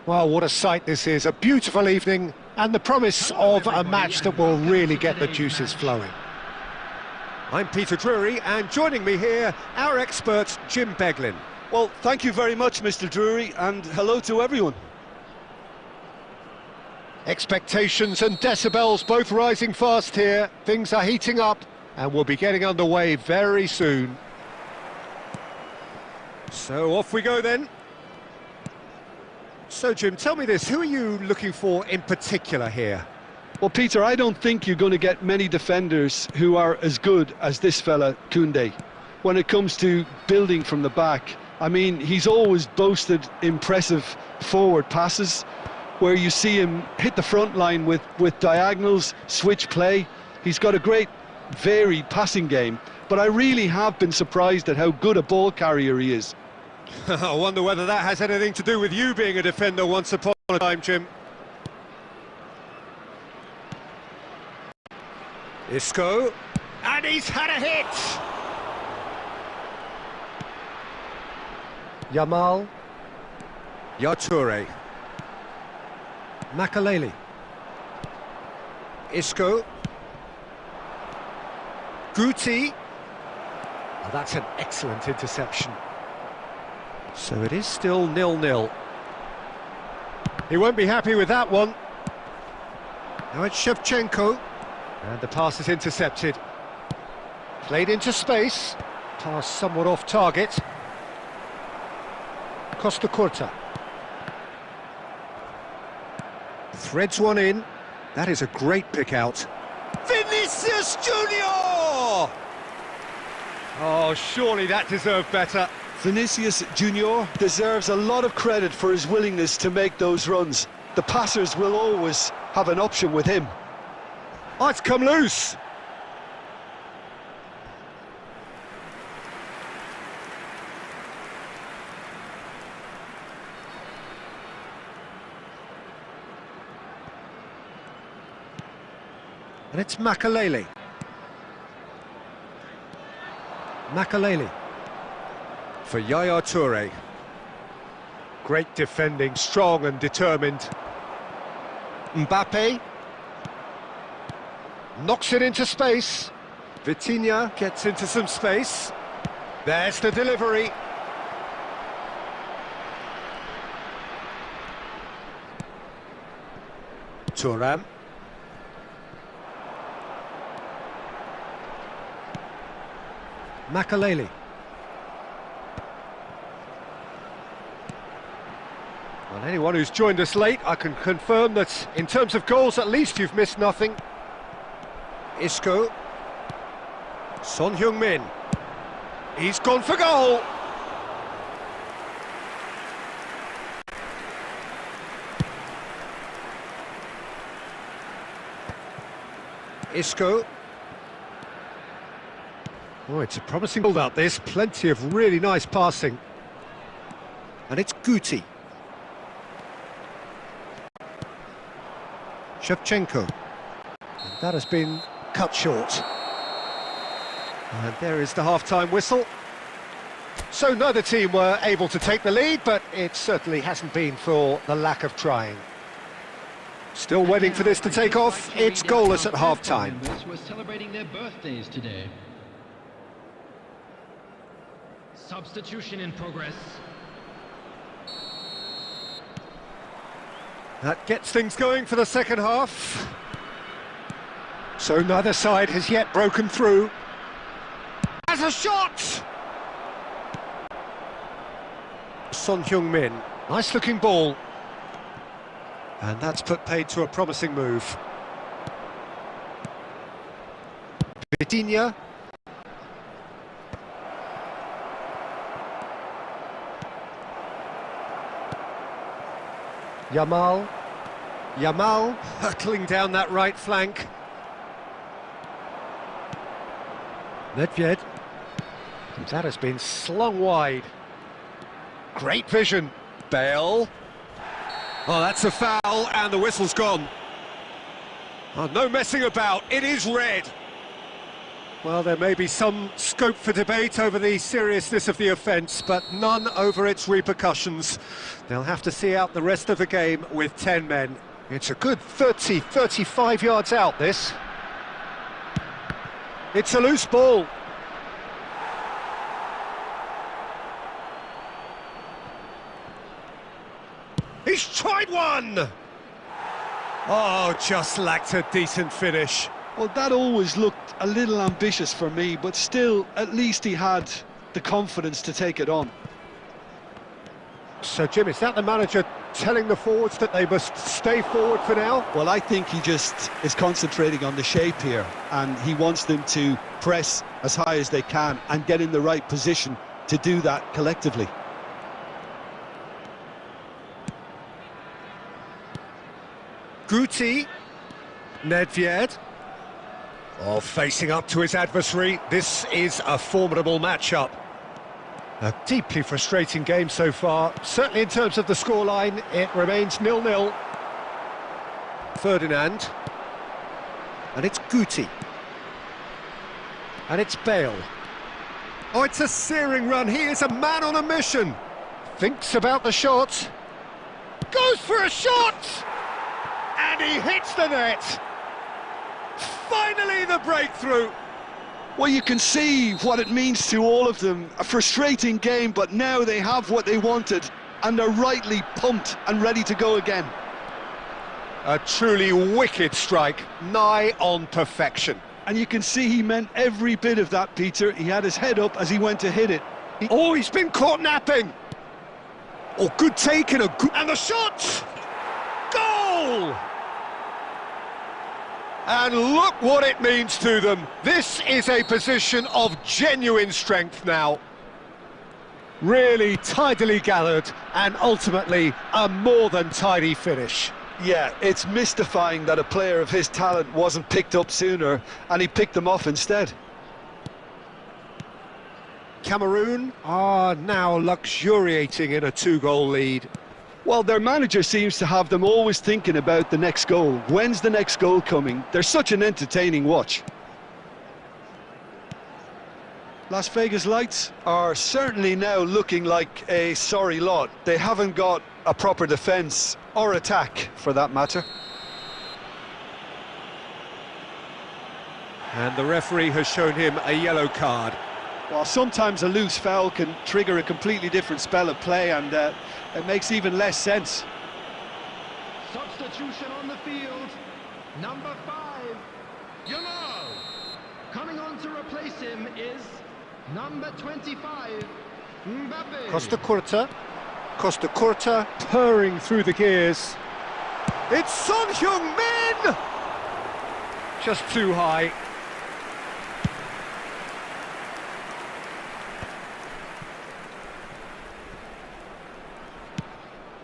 Well, what a sight this is, a beautiful evening and the promise of a match that will really get the juices flowing. I'm Peter Drury, and joining me here, our expert Jim Beglin. Well, thank you very much, Mr. Drury, and hello to everyone. Expectations and decibels both rising fast here. Things are heating up and we'll be getting underway very soon. So off we go then. So Jim, tell me this, who are you looking for in particular here? Well, Peter, I don't think you're going to get many defenders who are as good as this fella, Koundé. When it comes to building from the back, I mean, he's always boasted impressive forward passes where you see him hit the front line with diagonals, switch play. He's got a great varied passing game, but I really have been surprised at how good a ball carrier he is. I wonder whether that has anything to do with you being a defender once upon a time, Jim. Isco, and he's had a hit! Yamal, Yature. Makaleli, Isco. Guti. oh, that's an excellent interception. So it is still 0-0. He won't be happy with that one. Now it's Shevchenko. And the pass is intercepted. Played into space. Pass somewhat off target. Costa Curta. Threads one in. That is a great pick out. Vinicius Junior! Oh, surely that deserved better. Vinicius Junior deserves a lot of credit for his willingness to make those runs. The passers will always have an option with him. Oh, it's come loose. And it's Makalele. Makalele. For Yaya Toure. Great defending, strong and determined. Mbappe. Knocks it into space. Vitinha gets into some space. There's the delivery. Thuram. Makalele. Well, anyone who's joined us late, I can confirm that in terms of goals, at least you've missed nothing. Isco. Son Heung-min. He's gone for goal. Isco. Oh, it's a promising build-up, this. Plenty of really nice passing. And it's Guti. Shevchenko. And that has been cut short. And there is the half-time whistle. So neither team were able to take the lead, but it certainly hasn't been for the lack of trying. Still waiting for this to take off. It's goalless at half-time. We're celebrating their birthdays today. Substitution in progress. That gets things going for the second half. So neither side has yet broken through. Has a shot! Son Heung-min. Nice looking ball. And that's put paid to a promising move. Vitinha. Yamal. Yamal hurtling down that right flank. Nedved. That has been slung wide. Great vision. Bale. Oh, that's a foul, and the whistle's gone. Oh, no messing about, it is red. Well, there may be some scope for debate over the seriousness of the offence, but none over its repercussions. They'll have to see out the rest of the game with 10 men. It's a good 30, 35 yards out, this. It's a loose ball. He's tried one! Oh, just lacked a decent finish. Well, that always looked a little ambitious for me, but still, at least he had the confidence to take it on. So, Jim, is that the manager telling the forwards that they must stay forward for now? Well, I think he just is concentrating on the shape here, and he wants them to press as high as they can and get in the right position to do that collectively. Guti. Nedved. Oh, facing up to his adversary. This is a formidable matchup. A deeply frustrating game so far. Certainly in terms of the scoreline, it remains 0-0. Ferdinand. And it's Guti. And it's Bale. Oh, it's a searing run. He is a man on a mission. Thinks about the shot. Goes for a shot! And he hits the net. Finally the breakthrough. Well, you can see what it means to all of them. A frustrating game, but now they have what they wanted, and they're rightly pumped and ready to go again. A truly wicked strike, nigh on perfection. And you can see he meant every bit of that, Peter. He had his head up as he went to hit it. Oh, he's been caught napping. Oh, good take and and the shot! Goal! And look what it means to them. This is a position of genuine strength now. Really tidily gathered, and ultimately a more than tidy finish. Yeah, it's mystifying that a player of his talent wasn't picked up sooner, and he picked them off instead. Cameroon are now luxuriating in a 2-goal lead. Well, their manager seems to have them always thinking about the next goal. When's the next goal coming? They're such an entertaining watch. Las Vegas Lights are certainly now looking like a sorry lot. They haven't got a proper defence or attack, for that matter. And the referee has shown him a yellow card. Well, sometimes a loose foul can trigger a completely different spell of play, and it makes even less sense. Substitution on the field. Number 5, Yamal. Coming on to replace him is number 25, Mbappe. Costa Curta, purring through the gears. It's Son Heung-min! Just too high.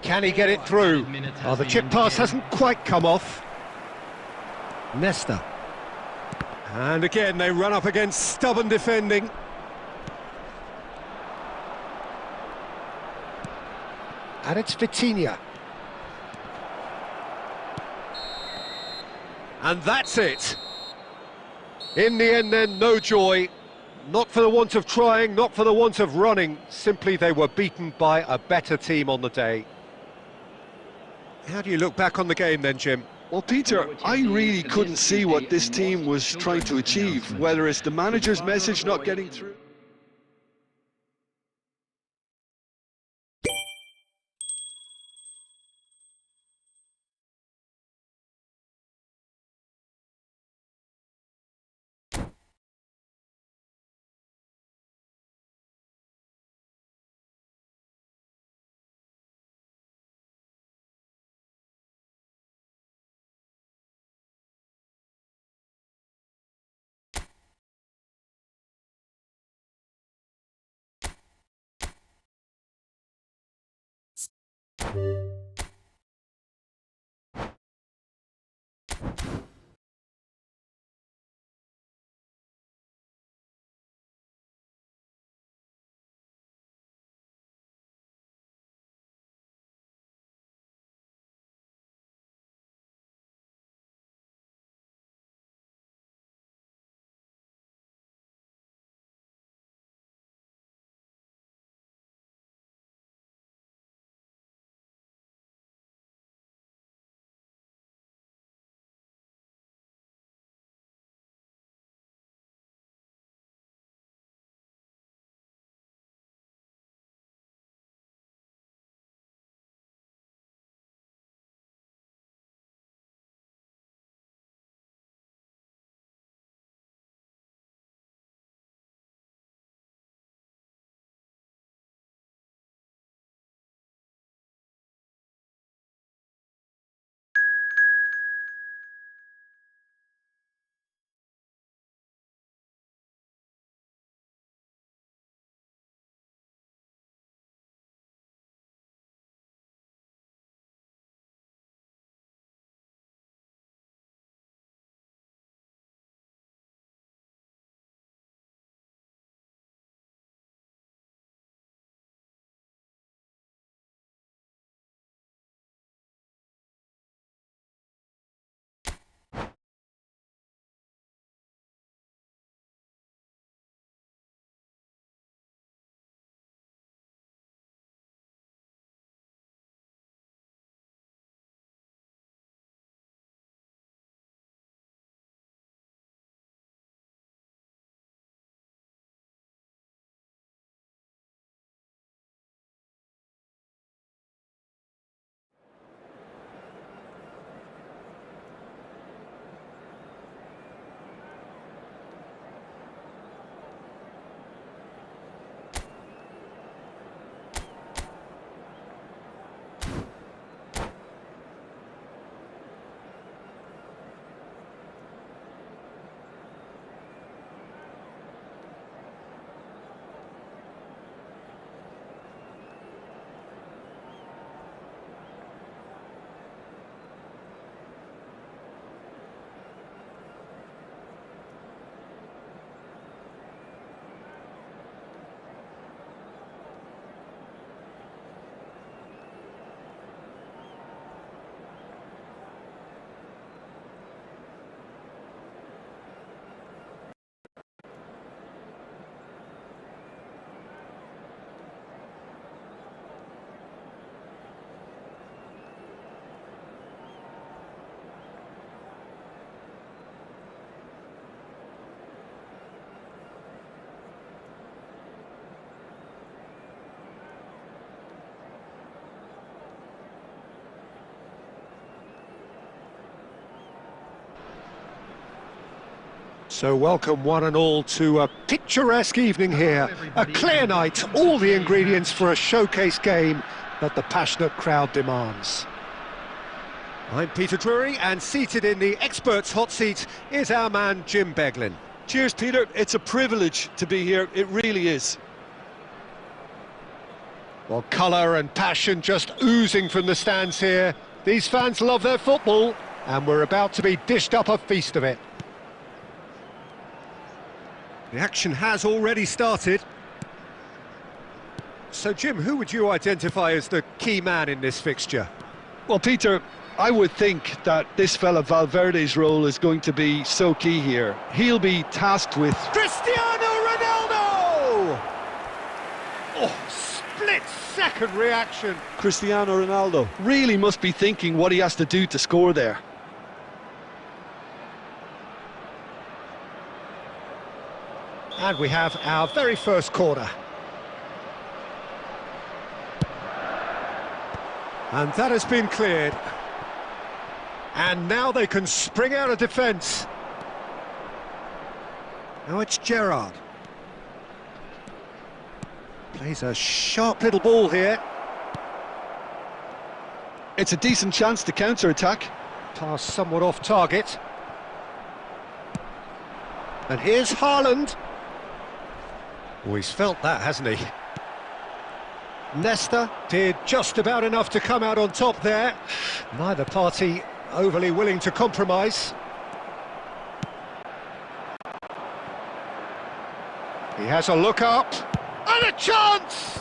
Can he get it through? Oh, the chip pass hasn't quite come off. Nesta. And again, they run up against stubborn defending. And it's Vitinha. And that's it. In the end then, no joy. Not for the want of trying, not for the want of running. Simply they were beaten by a better team on the day. How do you look back on the game then, Jim? Well, Peter, I really couldn't see what this team was trying to achieve, whether it's the manager's message not getting through. So welcome one and all to a picturesque evening here. A clear night, all the ingredients for a showcase game that the passionate crowd demands. I'm Peter Drury, and seated in the experts' hot seat is our man Jim Beglin. Cheers, Peter. It's a privilege to be here. It really is. Well, colour and passion just oozing from the stands here. These fans love their football, and we're about to be dished up a feast of it. The action has already started. So, Jim, who would you identify as the key man in this fixture? Well, Peter, I would think that this fella Valverde's role is going to be so key here. He'll be tasked with... Cristiano Ronaldo! Oh, split-second reaction. Cristiano Ronaldo really must be thinking what he has to do to score there. And we have our very first corner. And that has been cleared. And now they can spring out of defence. Now it's Gerrard. Plays a sharp little ball here. It's a decent chance to counter-attack. Pass somewhat off target. And here's Haaland. Oh, he's felt that, hasn't he? Nesta did just about enough to come out on top there. Neither party overly willing to compromise. He has a look up, and a chance!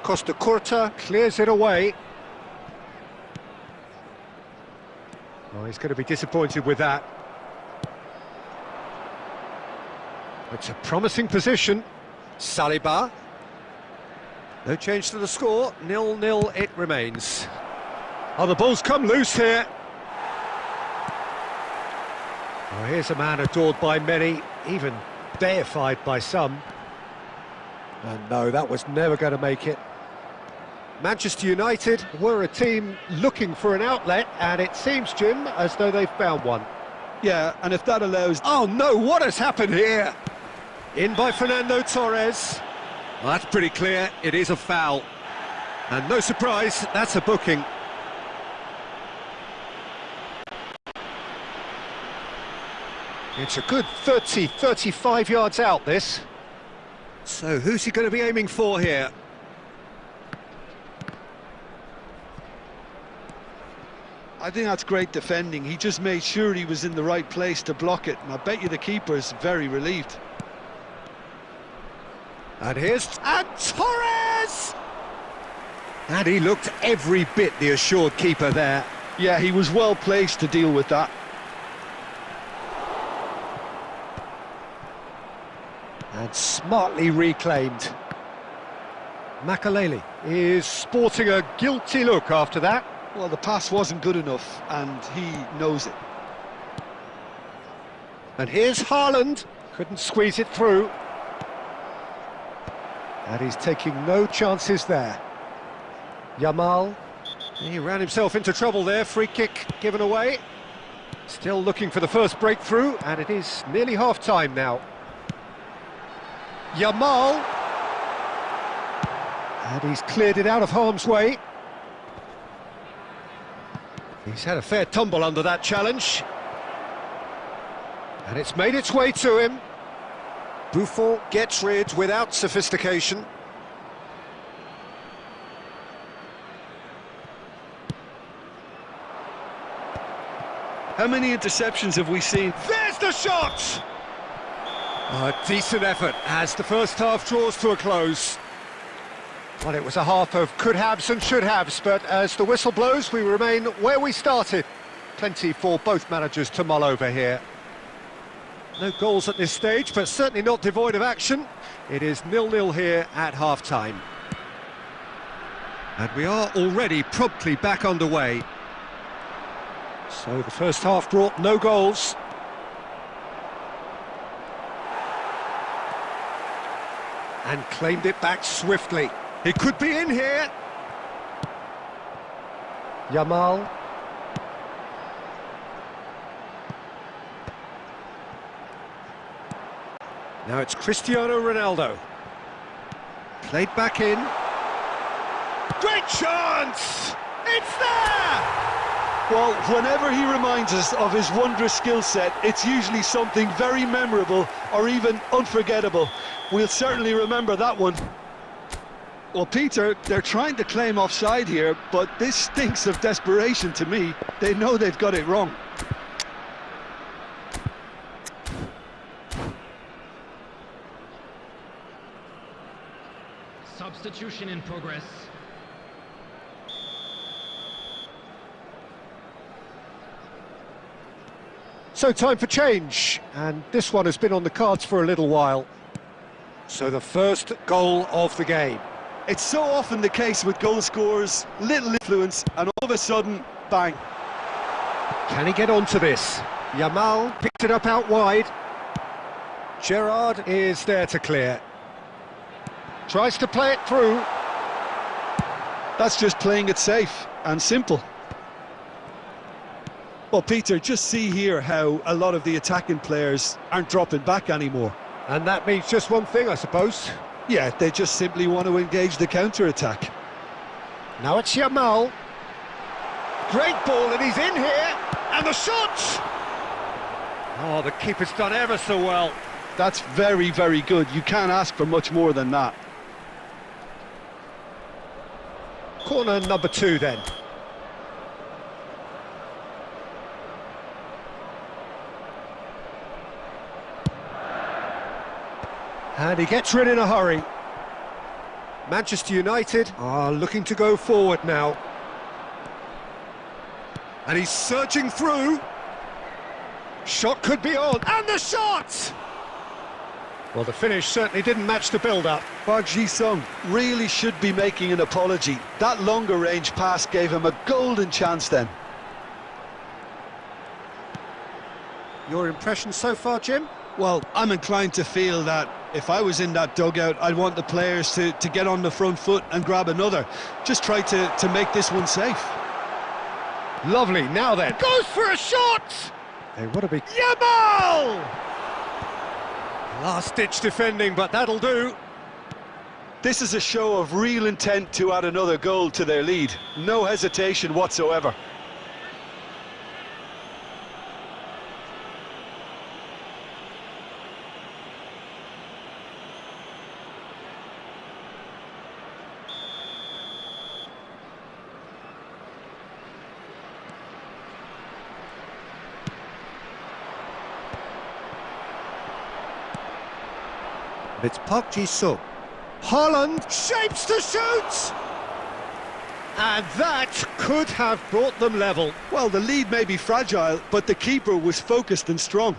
Costa Curta clears it away. Oh, he's going to be disappointed with that. It's a promising position. Saliba. No change to the score, 0-0 it remains. Oh, the ball's come loose here. Oh, here's a man adored by many, even deified by some. And no, that was never going to make it. Manchester United were a team looking for an outlet, and it seems, Jim, as though they've found one. Yeah, and if that allows... Oh no, what has happened here? In by Fernando Torres. Well, that's pretty clear, it is a foul. And no surprise, that's a booking. It's a good 30, 35 yards out, this. So who's he going to be aiming for here? I think that's great defending. He just made sure he was in the right place to block it, and I bet you the keeper's very relieved. And here's... And Torres! And he looked every bit the assured keeper there. Yeah, he was well placed to deal with that. And smartly reclaimed. Makaleli is sporting a guilty look after that. Well, the pass wasn't good enough, and he knows it. And here's Haaland. Couldn't squeeze it through. And he's taking no chances there. Yamal. He ran himself into trouble there, free kick given away. Still looking for the first breakthrough, and it is nearly half-time now. Yamal. And he's cleared it out of harm's way. He's had a fair tumble under that challenge. And it's made its way to him. Buffon gets rid without sophistication. How many interceptions have we seen? There's the shot! Oh, a decent effort as the first half draws to a close. Well, it was a half of could-haves and should-haves, but as the whistle blows, we remain where we started. Plenty for both managers to mull over here. No goals at this stage, but certainly not devoid of action. It is 0-0 here at half-time. And we are already promptly back underway. So the first half brought no goals. And claimed it back swiftly. He could be in here. Yamal. Now it's Cristiano Ronaldo. Played back in. Great chance! It's there! Well, whenever he reminds us of his wondrous skill set, it's usually something very memorable or even unforgettable. We'll certainly remember that one. Well, Peter, they're trying to claim offside here, but this stinks of desperation to me. They know they've got it wrong. Substitution in progress. So time for change, and this one has been on the cards for a little while. So the first goal of the game. It's so often the case with goal scorers, little influence, and all of a sudden, bang. Can he get onto this? Yamal picked it up out wide. Gerrard is there to clear. Tries to play it through. That's just playing it safe and simple. Well, Peter, just see here how a lot of the attacking players aren't dropping back anymore. And that means just one thing, I suppose. Yeah, they just simply want to engage the counter-attack. Now it's Yamal. Great ball, and he's in here. And the shot! Oh, the keeper's done ever so well. That's very, very good. You can't ask for much more than that. Corner number 2 then. And he gets rid in a hurry. Manchester United are looking to go forward now. And he's surging through. Shot could be on, and the shot! Well, the finish certainly didn't match the build-up. Park Ji-sung really should be making an apology. That longer range pass gave him a golden chance then. Your impression so far, Jim? Well, I'm inclined to feel that if I was in that dugout, I'd want the players to get on the front foot and grab another. Just try to make this one safe. Lovely, now then. Goes for a shot! They want to be... Yamal! Last-ditch defending, but that'll do. This is a show of real intent to add another goal to their lead. No hesitation whatsoever. It's Park Ji-sung. Haaland shapes to shoot! And that could have brought them level. Well, the lead may be fragile, but the keeper was focused and strong.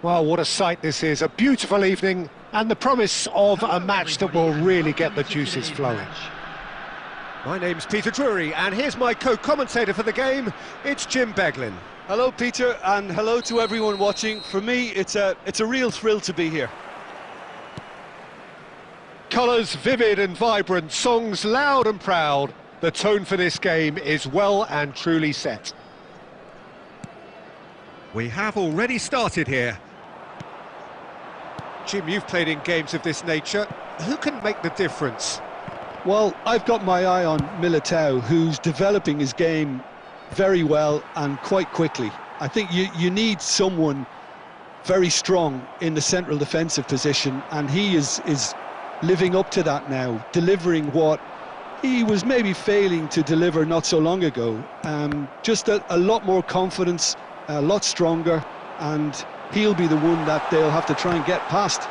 Well, what a sight this is. A beautiful evening and the promise of a match that will really get the juices flowing. My name's Peter Drury, and here's my co-commentator for the game. It's Jim Beglin. Hello, Peter, and hello to everyone watching. For me, it's a real thrill to be here. Colours vivid and vibrant, songs loud and proud. The tone for this game is well and truly set. We have already started here. Jim, you've played in games of this nature. Who can make the difference? Well, I've got my eye on Militao, who's developing his game very well and quite quickly. I think you need someone very strong in the central defensive position, and he is living up to that now, delivering what he was maybe failing to deliver not so long ago. Just a lot more confidence, a lot stronger, and he'll be the one that they'll have to try and get past.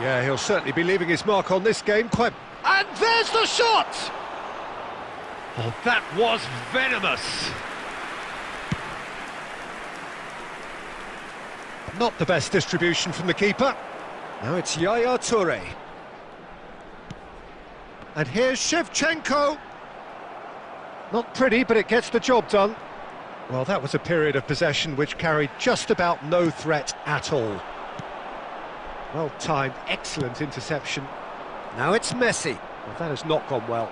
Yeah, he'll certainly be leaving his mark on this game quite... And there's the shot! Oh, that was venomous! Not the best distribution from the keeper. Now it's Yaya Toure. And here's Shevchenko. Not pretty, but it gets the job done. Well, that was a period of possession which carried just about no threat at all. Well-timed, excellent interception. Now it's Messi. Well, that has not gone well.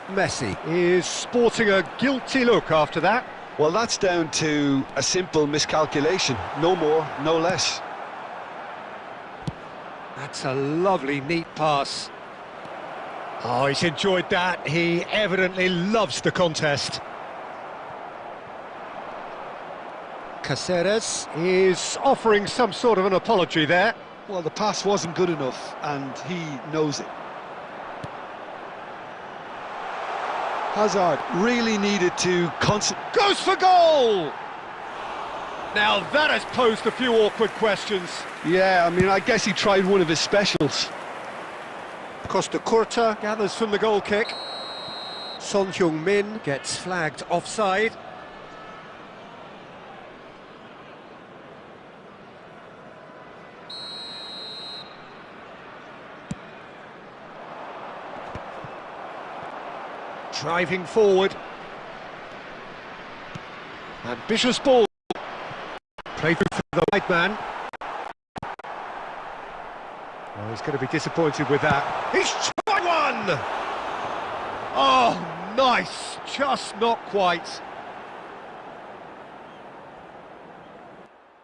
Messi Is sporting a guilty look after that. Well, that's down to a simple miscalculation. No more, no less. That's a lovely, neat pass. Oh, he's enjoyed that. He evidently loves the contest. Caceres is offering some sort of an apology there. Well, the pass wasn't good enough, and he knows it. Hazard really needed to concentrate. Goes for goal! Now that has posed a few awkward questions. Yeah, I mean, I guess he tried one of his specials. Costa Curta gathers from the goal kick. Son Heung-min gets flagged offside. Driving forward. Ambitious ball. Played through for the right man. Oh, he's going to be disappointed with that. He's tried one! Oh, nice. Just not quite.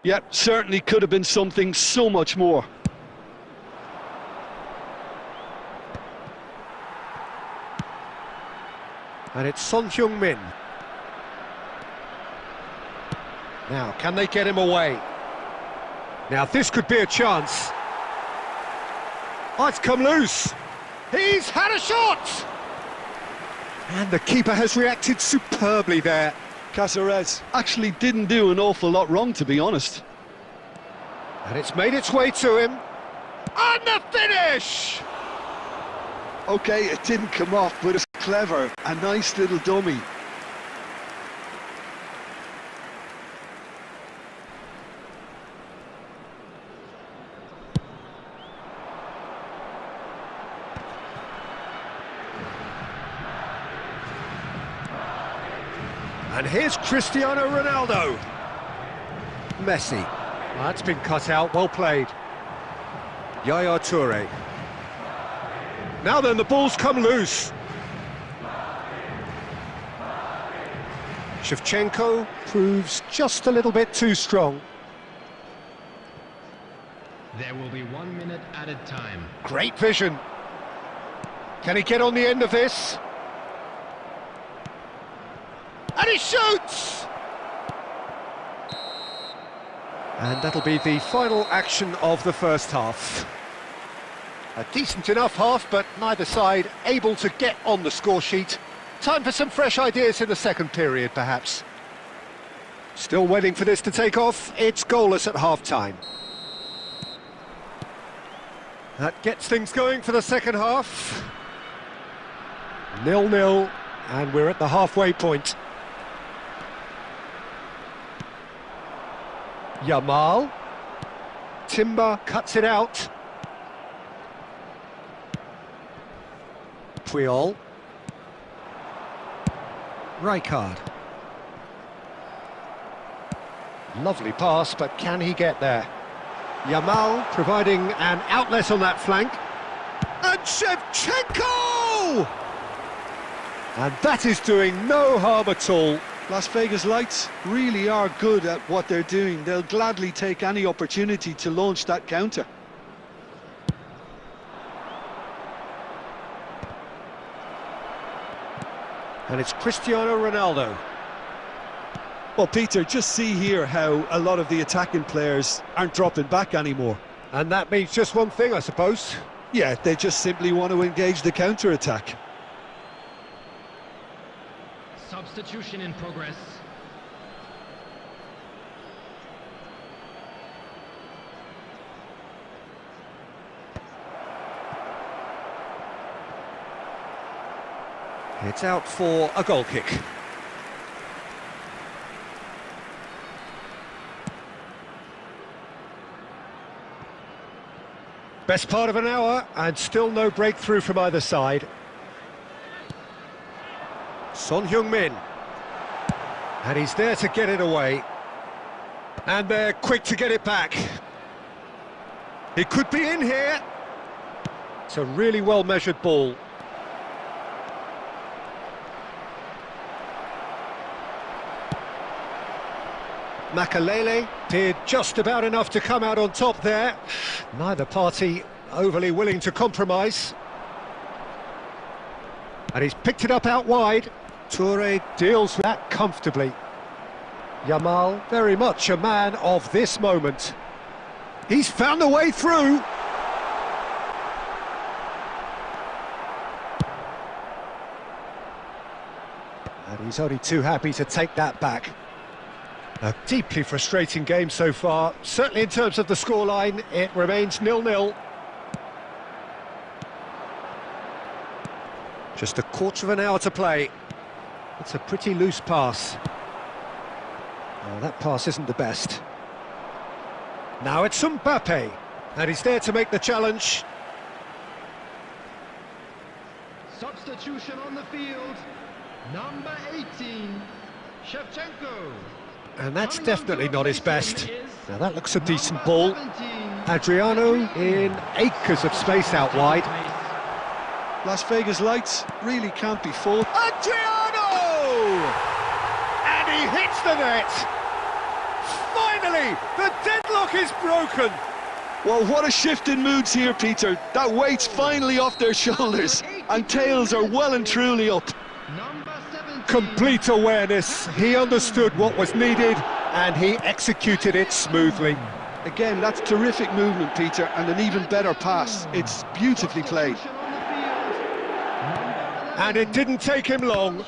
Yep, certainly could have been something so much more. And it's Son Heung-min. Now, can they get him away? Now, this could be a chance. Oh, it's come loose. He's had a shot! And the keeper has reacted superbly there. Caceres actually didn't do an awful lot wrong, to be honest. And it's made its way to him. And the finish! Okay, it didn't come off, but it's clever. A nice little dummy. And here's Cristiano Ronaldo. Messi. That's been cut out, well played. Yaya Toure. Now then, the ball's come loose. Shevchenko proves just a little bit too strong. There will be 1 minute added time. Great vision. Can he get on the end of this? And he shoots! And that'll be the final action of the first half. A decent enough half, but neither side able to get on the score sheet. Time for some fresh ideas in the second period, perhaps. Still waiting for this to take off. It's goalless at half-time. That gets things going for the second half. 0-0, and we're at the halfway point. Yamal. Timber cuts it out. Puyol. Rijkaard. Lovely pass, but can he get there? Yamal providing an outlet on that flank. And Shevchenko! And that is doing no harm at all. Las Vegas Lights really are good at what they're doing. They'll gladly take any opportunity to launch that counter. And it's Cristiano Ronaldo. Well, Peter, just see here how a lot of the attacking players aren't dropping back anymore. And that means just one thing, I suppose. Yeah, they just simply want to engage the counter-attack. Substitution in progress. It's out for a goal kick. Best part of an hour, and still no breakthrough from either side. Son Heung-min. And he's there to get it away. And they're quick to get it back. He could be in here. It's a really well-measured ball. Makalele did just about enough to come out on top there. Neither party overly willing to compromise. And he's picked it up out wide. Toure deals with that comfortably. Yamal, very much a man of this moment. He's found a way through. And he's only too happy to take that back. A deeply frustrating game so far. Certainly in terms of the scoreline, it remains 0-0. Just a quarter of an hour to play. It's a pretty loose pass. Oh, that pass isn't the best. Now it's Mbappe, and he's there to make the challenge. Substitution on the field, number 18, Shevchenko. And that's definitely not his best. Now that looks a decent ball. Adriano in acres of space out wide. Las Vegas lights really can't be fault. Adriano! And he hits the net! Finally, the deadlock is broken! Well, what a shift in moods here, Peter. That weight's finally off their shoulders, and tails are well and truly up. Complete awareness, he understood what was needed, and he executed it smoothly. Again, that's terrific movement, Peter, and an even better pass. It's beautifully played. And it didn't take him long.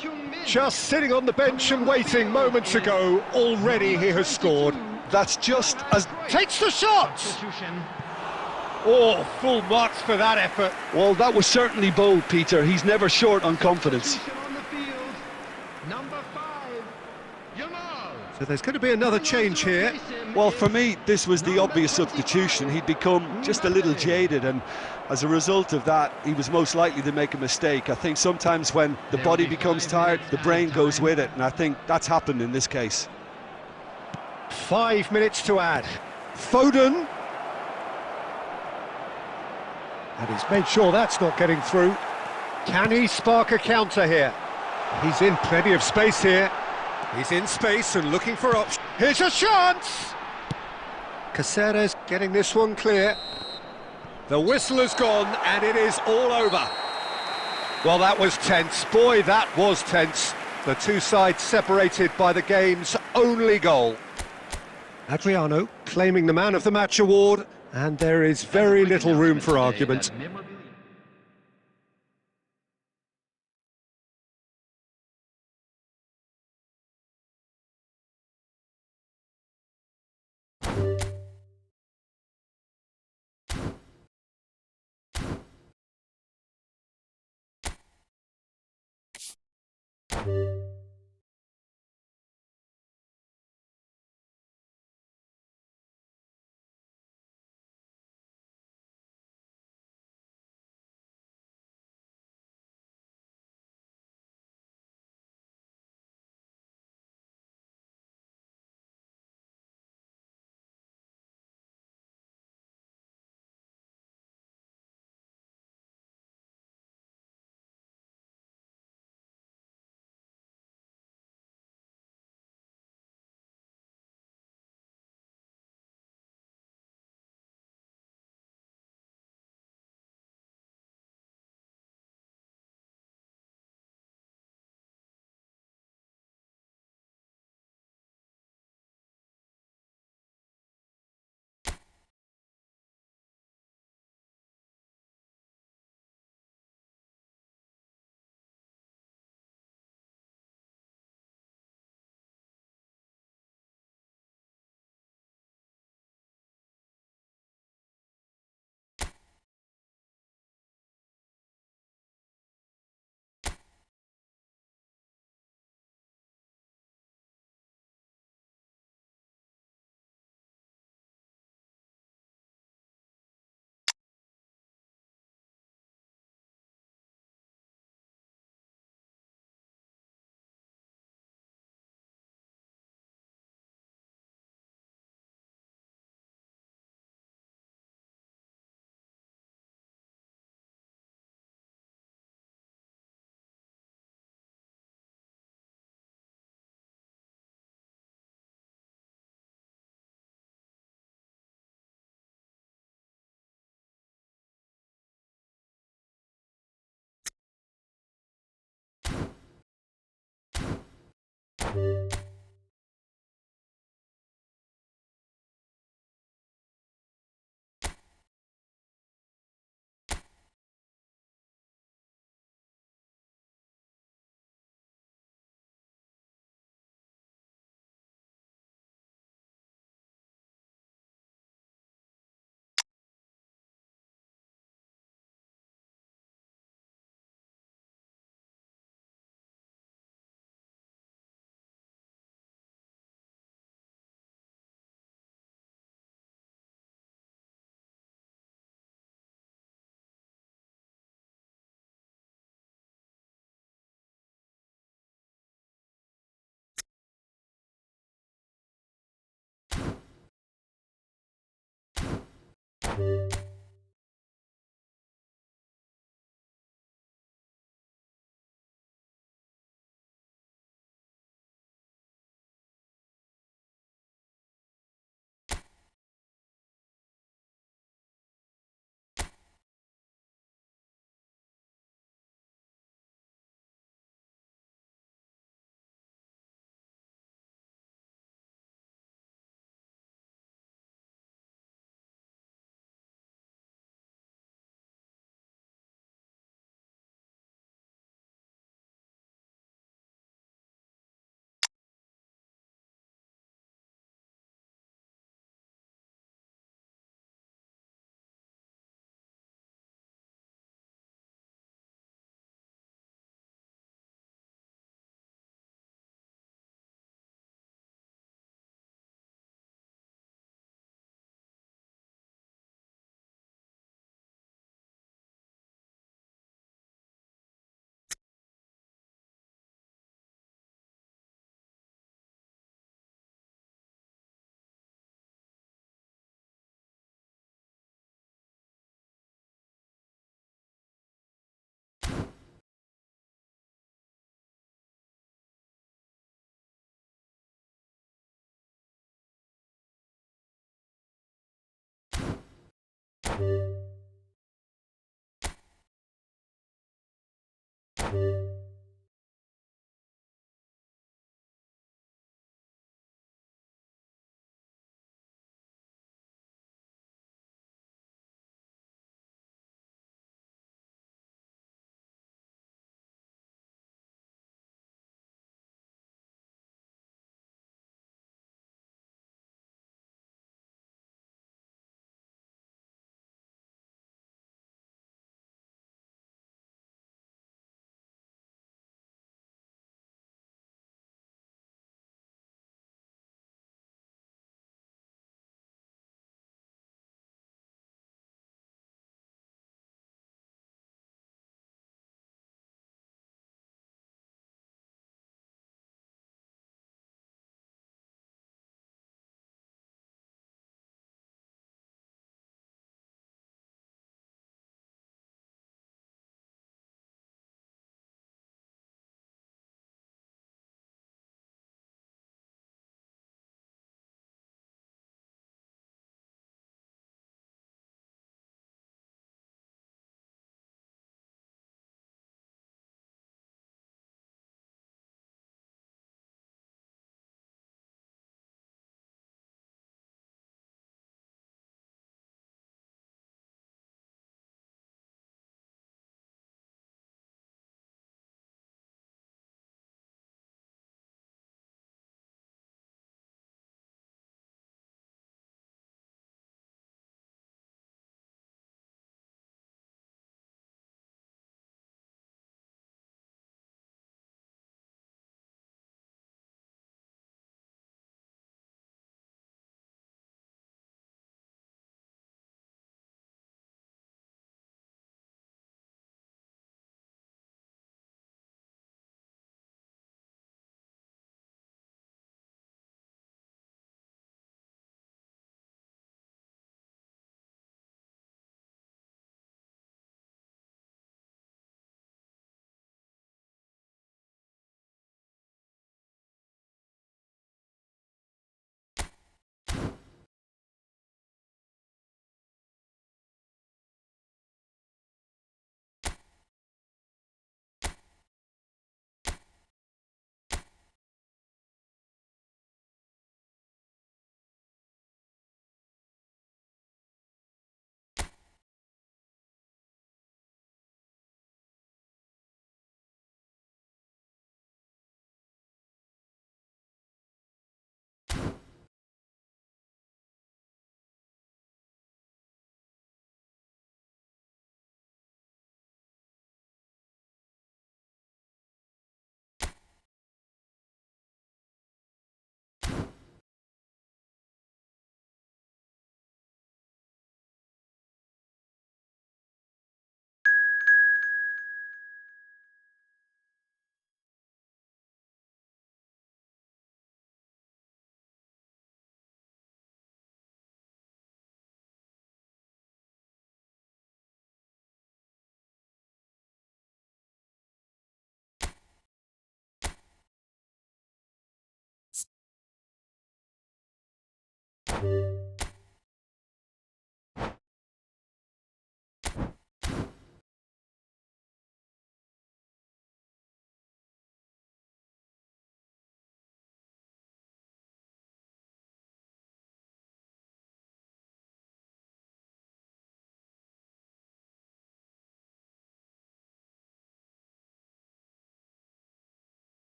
Just sitting on the bench and waiting moments ago, already he has scored. That's just as... Takes the shot! Oh, full marks for that effort. Well, that was certainly bold, Peter. He's never short on confidence. So there's going to be another change here. Well, for me, this was the obvious substitution. He'd become just a little jaded, and as a result of that, he was most likely to make a mistake. I think sometimes when the body becomes tired, the brain goes with it, and I think that's happened in this case. 5 minutes to add. Foden. And he's made sure that's not getting through. Can he spark a counter here? He's in plenty of space here. He's in space and looking for options. Here's a chance! Caceres getting this one clear. The whistle has gone and it is all over. Well, that was tense. Boy, that was tense. The two sides separated by the game's only goal. Adriano claiming the Man of the Match award, and there is very little room for argument.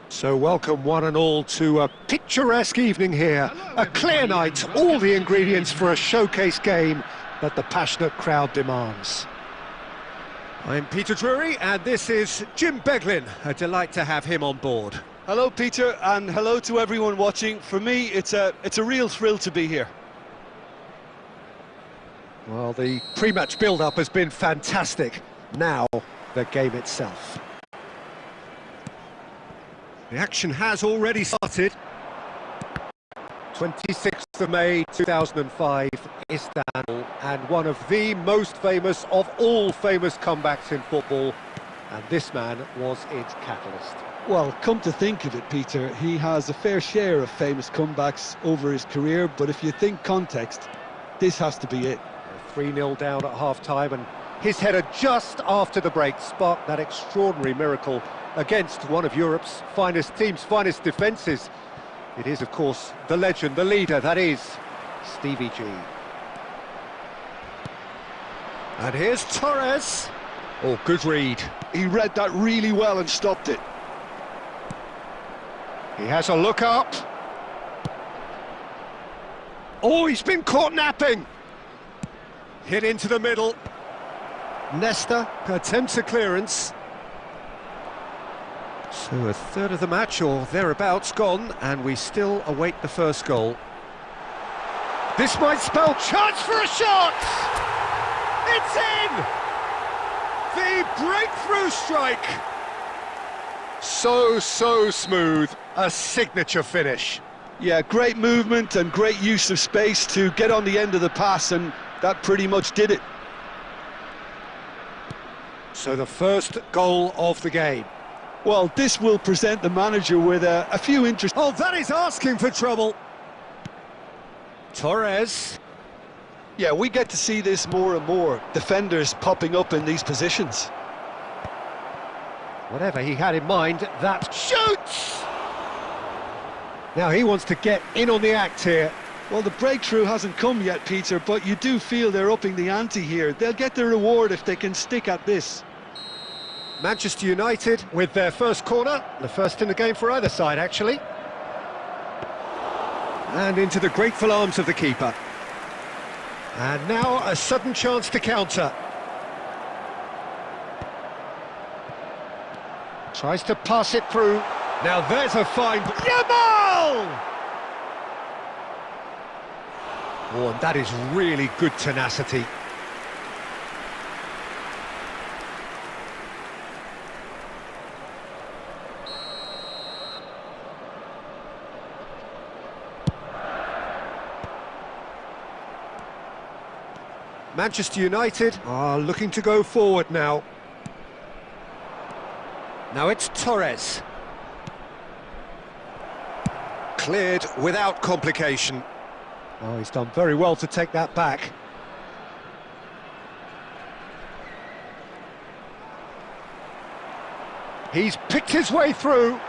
So welcome one and all to a picturesque evening here. A clear night, all the ingredients for a showcase game that the passionate crowd demands. I'm Peter Drury, and this is Jim Beglin. A delight to have him on board. Hello, Peter, and hello to everyone watching. For me, it's a real thrill to be here. Well, the pre-match build-up has been fantastic. Now, the game itself. The action has already started. 26th of May 2005, Istanbul, and one of the most famous of all famous comebacks in football, and this man was its catalyst. Well, come to think of it, Peter, he has a fair share of famous comebacks over his career, but if you think context, this has to be it. 3-0 down at half-time, and his header just after the break sparked that extraordinary miracle against one of Europe's finest teams, finest defences. It is, of course, the legend, the leader, that is Stevie G. And here's Torres. Oh, good read. He read that really well and stopped it. He has a look up. Oh, he's been caught napping. Hit into the middle. Nesta attempts a clearance. So a third of the match, or thereabouts, gone, and we still await the first goal. This might spell chance for a shot! It's in! The breakthrough strike! So smooth, a signature finish. Yeah, great movement and great use of space to get on the end of the pass, and that pretty much did it. So the first goal of the game. Well, this will present the manager with a few interesting... Oh, that is asking for trouble. Torres. Yeah, we get to see this more and more. Defenders popping up in these positions. Whatever he had in mind, that shoots! Now he wants to get in on the act here. Well, the breakthrough hasn't come yet, Peter, but you do feel they're upping the ante here. They'll get their reward if they can stick at this. Manchester United with their first corner, the first in the game for either side, actually. And into the grateful arms of the keeper. And now a sudden chance to counter. Tries to pass it through. Now there's a fine... Yamal! Oh, and that is really good tenacity. Manchester United are looking to go forward now. Now it's Torres. Cleared without complication. Oh, he's done very well to take that back. He's picked his way through.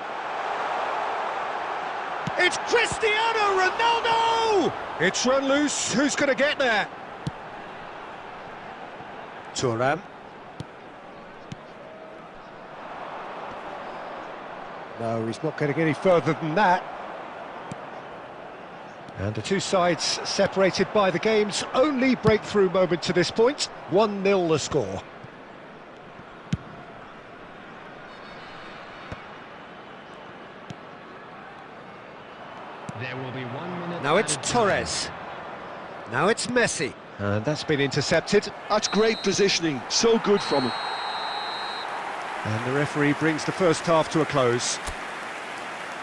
It's Cristiano Ronaldo! It's run loose. Who's going to get there? Thuram. No, he's not going to get any further than that. And the two sides separated by the game's only breakthrough moment to this point. 1-0 the score. There will be 1 minute. Now it's Torres. Now it's Messi. And that's been intercepted. That's great positioning, so good from him. And the referee brings the first half to a close.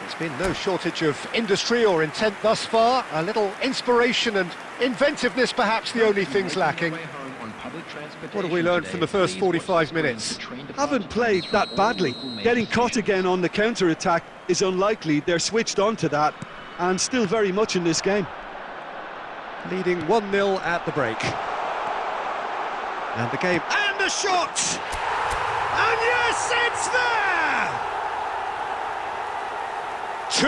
There's been no shortage of industry or intent thus far. A little inspiration and inventiveness, perhaps the only things lacking. What have we learned from the first 45 minutes? Haven't played that badly. Getting caught again on the counter-attack is unlikely. They're switched on to that and still very much in this game. Leading 1-0 at the break. And the game... And the shot! And yes, it's there!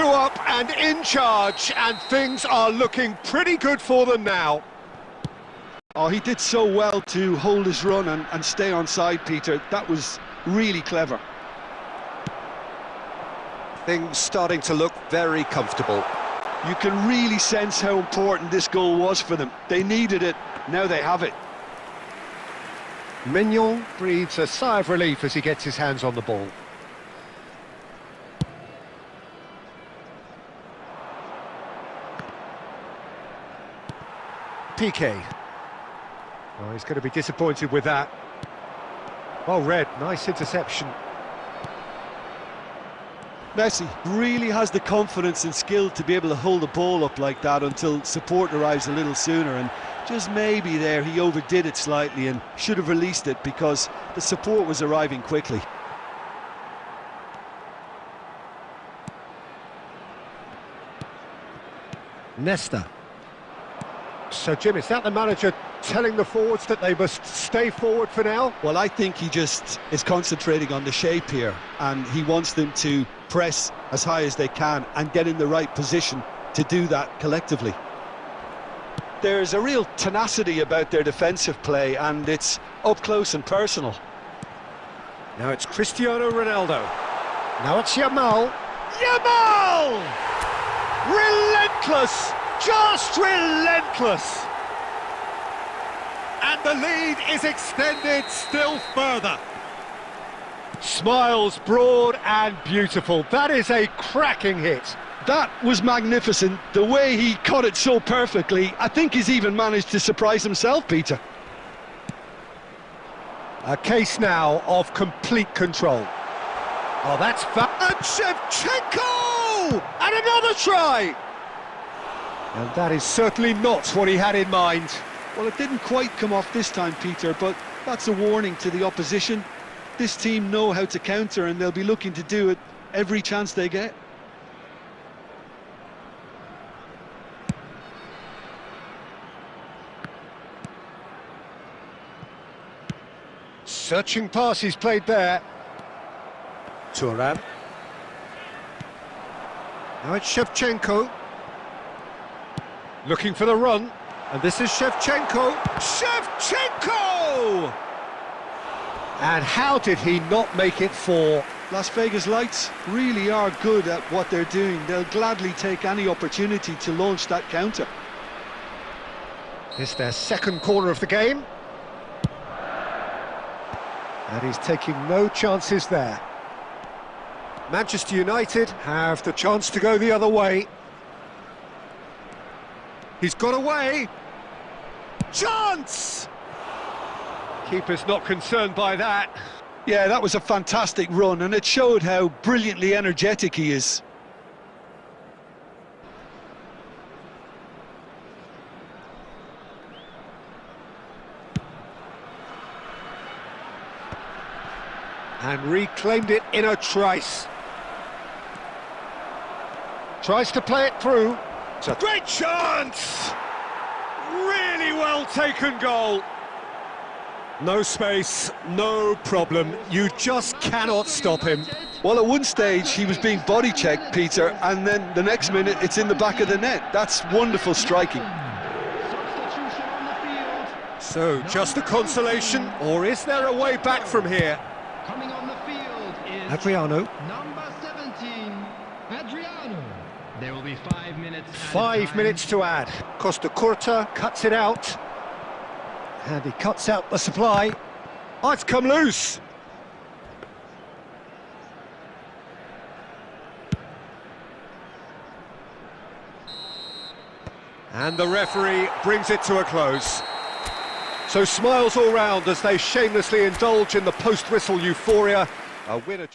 2 up and in charge, and things are looking pretty good for them now. Oh, he did so well to hold his run and stay on side, Peter. That was really clever. Things starting to look very comfortable. You can really sense how important this goal was for them. They needed it, now they have it. Mignon breathes a sigh of relief as he gets his hands on the ball. Piqué. Oh, he's going to be disappointed with that. Well read, nice interception. Messi really has the confidence and skill to be able to hold the ball up like that until support arrives a little sooner, and just maybe there he overdid it slightly and should have released it because the support was arriving quickly. Nesta. So Jim, is that the manager telling the forwards that they must stay forward for now? Well, I think he just is concentrating on the shape here, and he wants them to press as high as they can and get in the right position to do that collectively. There's a real tenacity about their defensive play, and it's up close and personal. Now it's Cristiano Ronaldo. Now it's Yamal. Yamal! Relentless! Just relentless! And the lead is extended still further. Smiles broad and beautiful. That is a cracking hit. That was magnificent. The way he caught it so perfectly. I think he's even managed to surprise himself, Peter. A case now of complete control. Oh, that's and Shevchenko! And another try! And that is certainly not what he had in mind. Well, it didn't quite come off this time, Peter, but that's a warning to the opposition. This team know how to counter, and they'll be looking to do it every chance they get. Searching pass he's played there. Thuram. Now it's Shevchenko. Looking for the run. And this is Shevchenko. Shevchenko! And how did he not make it 4? Las Vegas Lights really are good at what they're doing. They'll gladly take any opportunity to launch that counter. It's their second corner of the game. And he's taking no chances there. Manchester United have the chance to go the other way. He's got away. Chance! Keeper's not concerned by that. Yeah, that was a fantastic run, and it showed how brilliantly energetic he is. And reclaimed it in a trice. Tries to play it through. It's a great chance! well taken goal. No space, no problem. You just cannot stop him. Well, at one stage he was being body checked, Peter, and then the next minute it's in the back of the net. That's wonderful striking. Substitution on the field. So, just a consolation, or is there a way back from here? Coming on the field is Adriano. number 17, Adriano. There will be 5 minutes. added 5 time. minutes to add. Costa Curta cuts it out. And he cuts out the supply. Oh, it's come loose. And the referee brings it to a close. So smiles all round as they shamelessly indulge in the post-whistle euphoria. A winner.